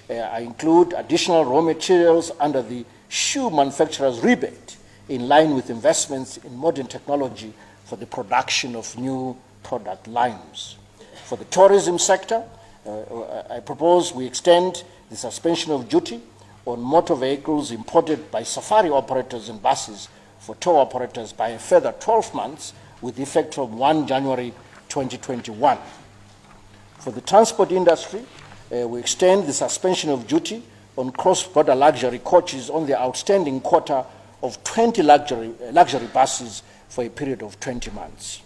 I include additional raw materials under the shoe manufacturer's rebate in line with investments in modern technology for the production of new product lines. For the tourism sector, I propose we extend the suspension of duty on motor vehicles imported by safari operators and buses for tour operators by a further 12 months with effect from 1 January 2021. For the transport industry, we extend the suspension of duty on cross-border luxury coaches on the outstanding quota of 20 luxury buses for a period of 20 months.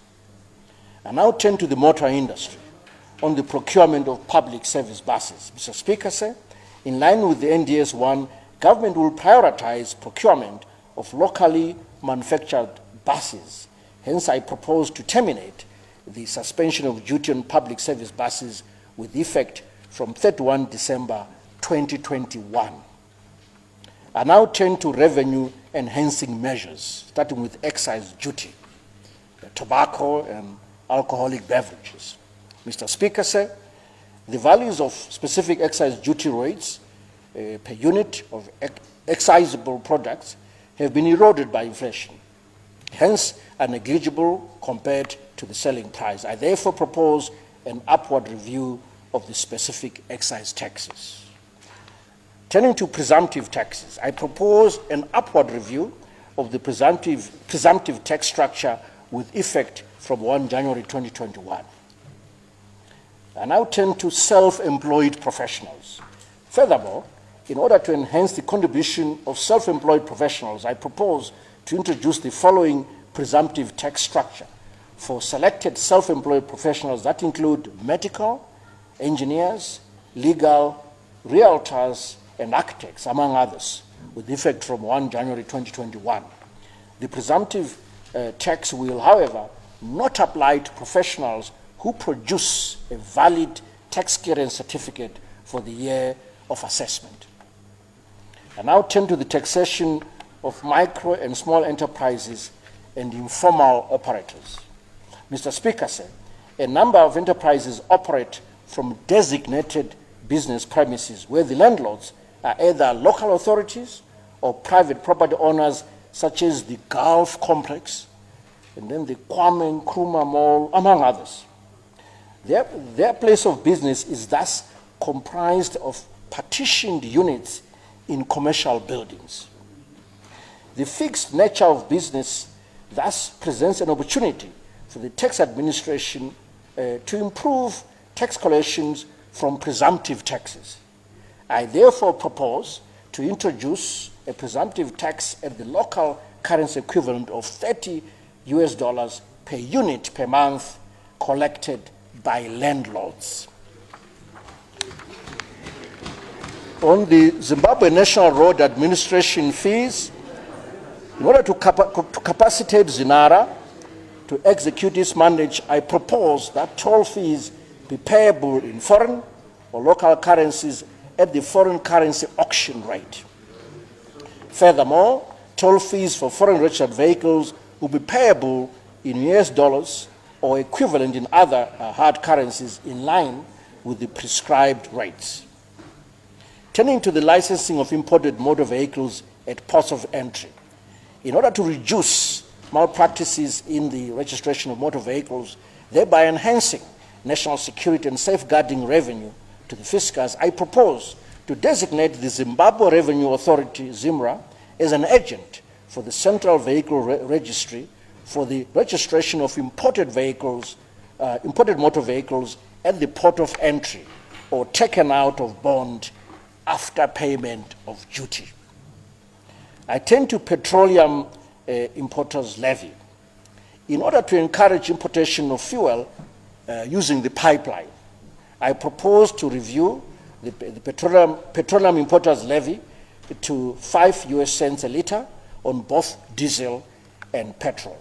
I now turn to the motor industry on the procurement of public service buses. Mr. Speaker, sir, in line with the NDS-1, government will prioritize procurement of locally manufactured buses. Hence, I propose to terminate the suspension of duty on public service buses with effect from 31 December 2021. I now turn to revenue-enhancing measures, starting with excise duty, tobacco and alcoholic beverages. Mr. Speaker, sir, the values of specific excise duty rates per unit of excisable products have been eroded by inflation, hence are negligible compared to the selling price. I therefore propose an upward review of the specific excise taxes. Turning to presumptive taxes, I propose an upward review of the presumptive tax structure with effect from 1 January 2021. I now turn to self-employed professionals. Furthermore, in order to enhance the contribution of self-employed professionals, I propose to introduce the following presumptive tax structure for selected self-employed professionals that include medical, engineers, legal, realtors, and architects, among others, with effect from 1 January 2021. The presumptive tax will, however, not apply to professionals who produce a valid tax clearance certificate for the year of assessment. I now turn to the taxation of micro and small enterprises and informal operators. Mr. Speaker, sir, a number of enterprises operate from designated business premises where the landlords are either local authorities or private property owners, such as the Gulf Complex and then the Kwame Nkrumah Mall, among others. Their place of business is thus comprised of partitioned units in commercial buildings. The fixed nature of business thus presents an opportunity for the tax administration to improve tax collections from presumptive taxes. I therefore propose to introduce a presumptive tax at the local currency equivalent of $30 per unit per month collected by landlords. On the Zimbabwe National Road Administration fees, in order to capacitate ZINARA to execute its mandate, I propose that toll fees be payable in foreign or local currencies at the foreign currency auction rate. Furthermore, toll fees for foreign registered vehicles will be payable in US dollars or equivalent in other hard currencies in line with the prescribed rates. Turning to the licensing of imported motor vehicles at ports of entry, in order to reduce malpractices in the registration of motor vehicles, thereby enhancing national security and safeguarding revenue to the fiscus, I propose to designate the Zimbabwe Revenue Authority, ZIMRA, as an agent for the Central Vehicle Registry for the registration of imported motor vehicles at the port of entry or taken out of bond after payment of duty. I turn to petroleum importers levy. In order to encourage importation of fuel using the pipeline, I propose to review the petroleum importers levy to 5 US cents a liter on both diesel and petrol.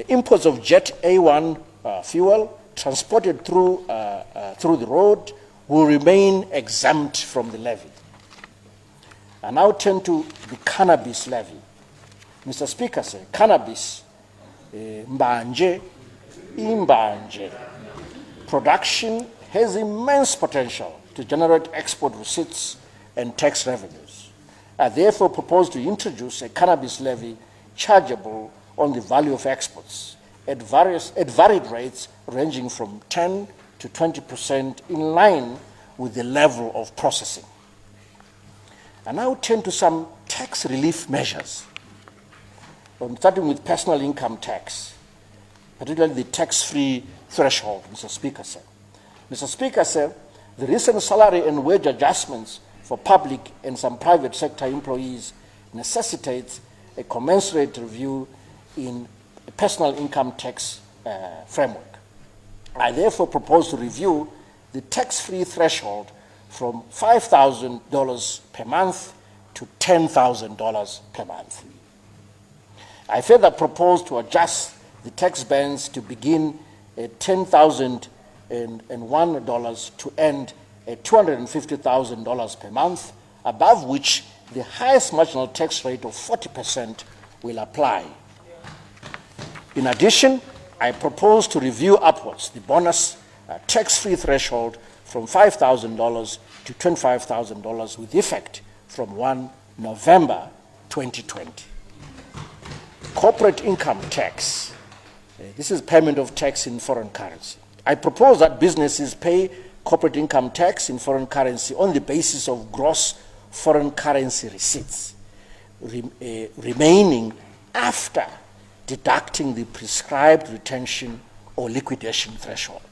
Imports of Jet A1 fuel transported through the road will remain exempt from the levy. I now turn to the cannabis levy. Mr. Speaker, sir, cannabis, mbanje, imbanje, production has immense potential to generate export receipts and tax revenues. I therefore propose to introduce a cannabis levy chargeable on the value of exports at varied rates ranging from 10 to 20% in line with the level of processing. I now turn to some tax relief measures. Starting with personal income tax, particularly the tax-free threshold, Mr. Speaker, sir. Mr. Speaker, sir, the recent salary and wage adjustments for public and some private sector employees necessitates a commensurate review in a personal income tax framework. I therefore propose to review the tax-free threshold from $5,000 per month to $10,000 per month. I further propose to adjust the tax bands to begin at $10,001 to end at $250,000 per month, above which the highest marginal tax rate of 40% will apply. In addition, I propose to review upwards the bonus tax-free threshold from $5,000 to $25,000 with effect from 1 November 2020. Corporate income tax. This is payment of tax in foreign currency. I propose that businesses pay corporate income tax in foreign currency on the basis of gross foreign currency receipts, remaining after deducting the prescribed retention or liquidation threshold.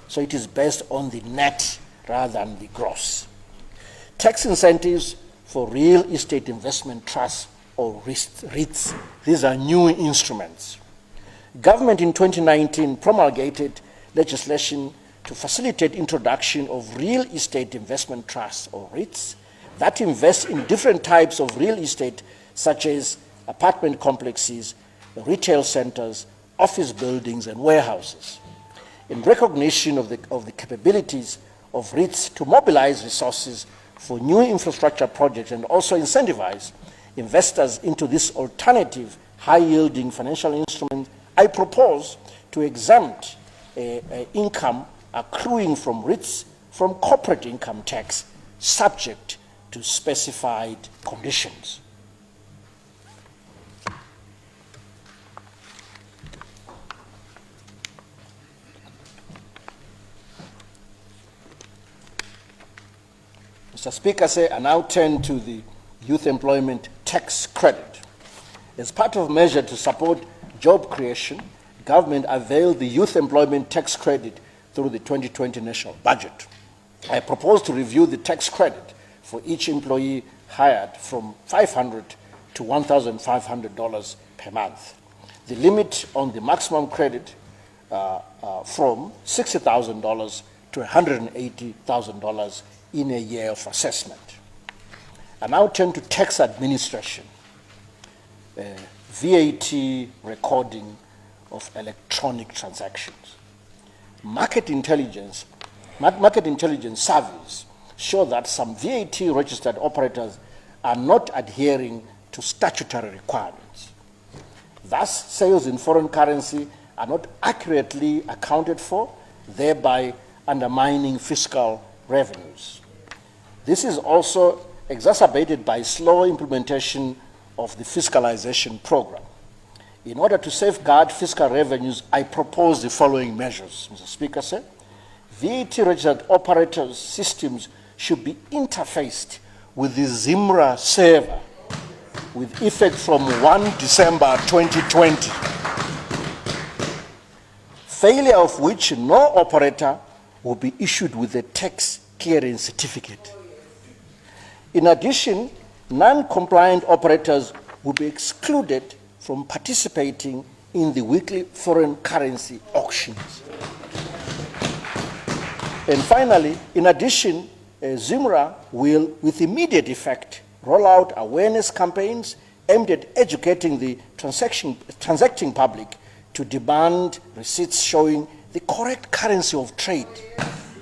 So it is based on the net rather than the gross. Tax incentives for real estate investment trusts or REITs. These are new instruments. Government in 2019 promulgated legislation to facilitate introduction of real estate investment trusts or REITs that invest in different types of real estate such as apartment complexes, retail centers, office buildings, and warehouses. In recognition of the capabilities of REITs to mobilize resources for new infrastructure projects and also incentivize investors into this alternative high-yielding financial instrument, I propose to exempt income accruing from REITs from corporate income tax, subject to specified conditions. Mr. Speaker, I now turn to the youth employment tax credit. As part of a measure to support job creation, government availed the youth employment tax credit through the 2020 national budget. I propose to review the tax credit for each employee hired from $500 to $1,500 per month. The limit on the maximum credit from $60,000 to $180,000 in a year of assessment. I now turn to tax administration, VAT recording of electronic transactions. Market intelligence surveys show that some VAT registered operators are not adhering to statutory requirements. Thus, sales in foreign currency are not accurately accounted for, thereby undermining fiscal revenues. This is also exacerbated by slow implementation of the fiscalization program. In order to safeguard fiscal revenues, I propose the following measures, Mr. Speaker, sir. VAT registered operators' systems should be interfaced with the ZIMRA server with effect from 1 December 2020, failure of which no operator will be issued with a tax clearance certificate. In addition, non-compliant operators will be excluded from participating in the weekly foreign currency auctions. And finally, in addition, ZIMRA will, with immediate effect, roll out awareness campaigns aimed at educating the transacting public to demand receipts showing the correct currency of trade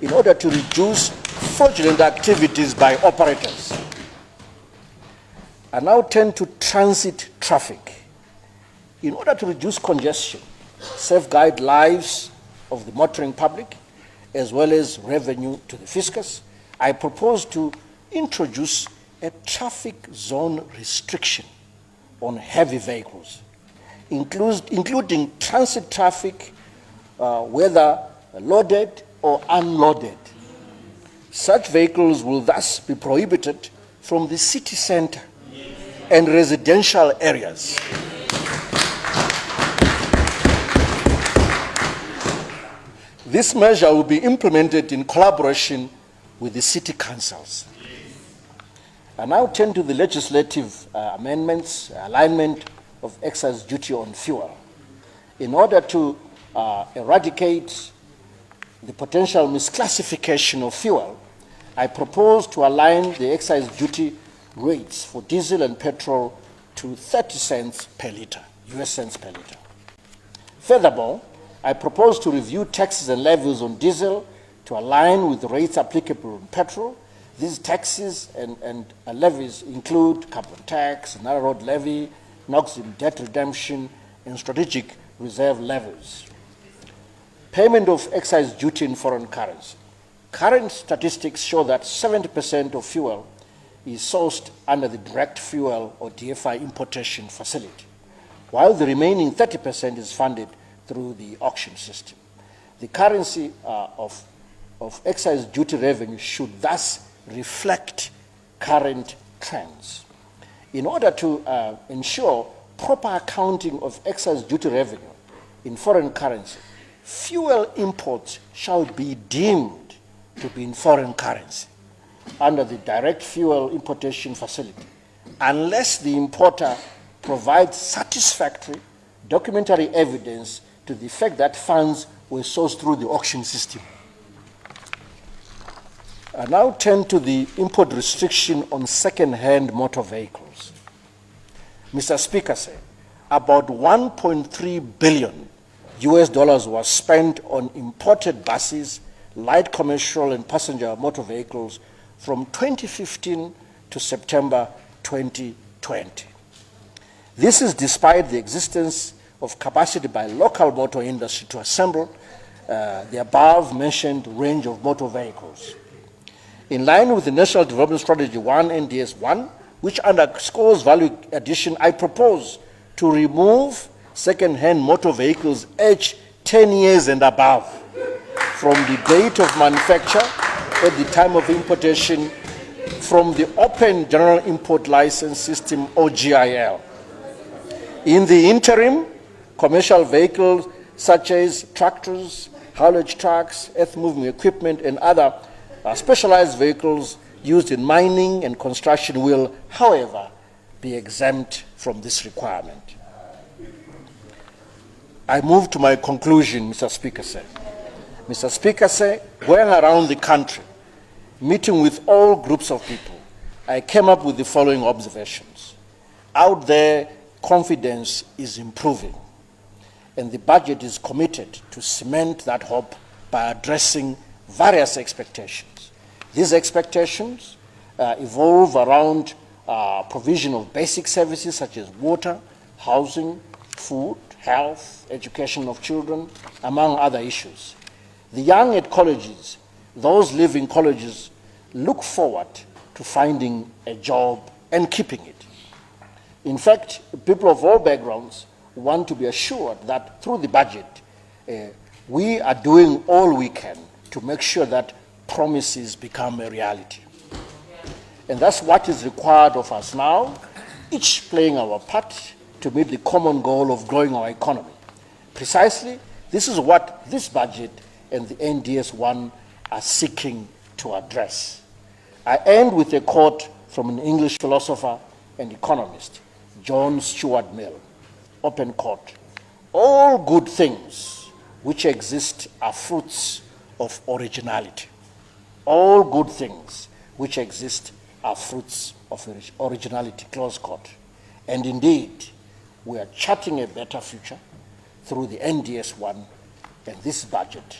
in order to reduce fraudulent activities by operators. I now turn to transit traffic. In order to reduce congestion, safeguard lives of the motoring public, as well as revenue to the fiscus, I propose to introduce a traffic zone restriction on heavy vehicles, including transit traffic, whether loaded or unloaded. Such vehicles will thus be prohibited from the city center and residential areas. This measure will be implemented in collaboration with the city councils. I now turn to the legislative amendments, alignment of excise duty on fuel. In order to eradicate the potential misclassification of fuel, I propose to align the excise duty rates for diesel and petrol to 30 cents per liter, US cents per liter. Furthermore, I propose to review taxes and levies on diesel to align with the rates applicable on petrol. These taxes and levies include carbon tax, narrow road levy, NOx debt redemption, and strategic reserve levies. Payment of excise duty in foreign currency. Current statistics show that 70% of fuel is sourced under the direct fuel or DFI importation facility, while the remaining 30% is funded through the auction system. The currency of excise duty revenue should thus reflect current trends. In order to ensure proper accounting of excise duty revenue in foreign currency, fuel imports shall be deemed to be in foreign currency under the direct fuel importation facility, unless the importer provides satisfactory documentary evidence to the effect that funds were sourced through the auction system. I now turn to the import restriction on second-hand motor vehicles. Mr. Speaker said about $1.3 billion was spent on imported buses, light commercial and passenger motor vehicles from 2015 to September 2020. This is despite the existence of capacity by local motor industry to assemble the above-mentioned range of motor vehicles. In line with the National Development Strategy 1, NDS 1, which underscores value addition, I propose to remove second-hand motor vehicles aged 10 years and above from the date of manufacture at the time of importation from the Open General Import License System, OGIL. In the interim, commercial vehicles such as tractors, haulage trucks, earth-moving equipment, and other specialized vehicles used in mining and construction will, however, be exempt from this requirement. I move to my conclusion, Mr. Speaker, sir. Mr. Speaker, sir, going around the country, meeting with all groups of people, I came up with the following observations. Out there, confidence is improving, and the budget is committed to cement that hope by addressing various expectations. These expectations evolve around provision of basic services such as water, housing, food, health, education of children, among other issues. The young at colleges, those living in colleges, look forward to finding a job and keeping it. In fact, people of all backgrounds want to be assured that through the budget, we are doing all we can to make sure that promises become a reality. And that's what is required of us now, each playing our part to meet the common goal of growing our economy. Precisely, this is what this budget and the NDS 1 are seeking to address. I end with a quote from an English philosopher and economist, John Stuart Mill, open court. All good things which exist are fruits of originality. All good things which exist are fruits of originality, close quote. And indeed, we are charting a better future through the NDS-1 and this budget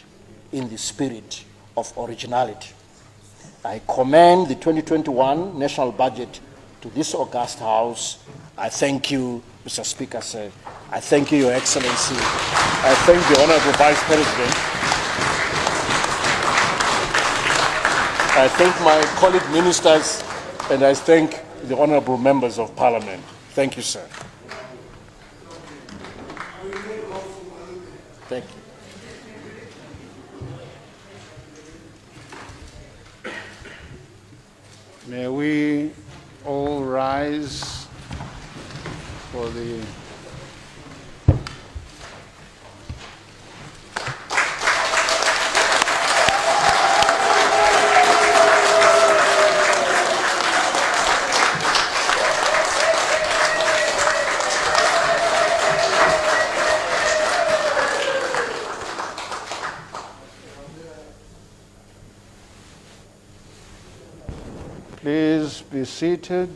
in the spirit of originality. I commend the 2021 national budget to this august House. I thank you, Mr. Speaker, sir. I thank you, Your Excellency. I thank the Honorable Vice President. I thank my colleague ministers, and I thank the honorable members of Parliament. Thank you, sir. Thank you. May we all rise for the Please be seated.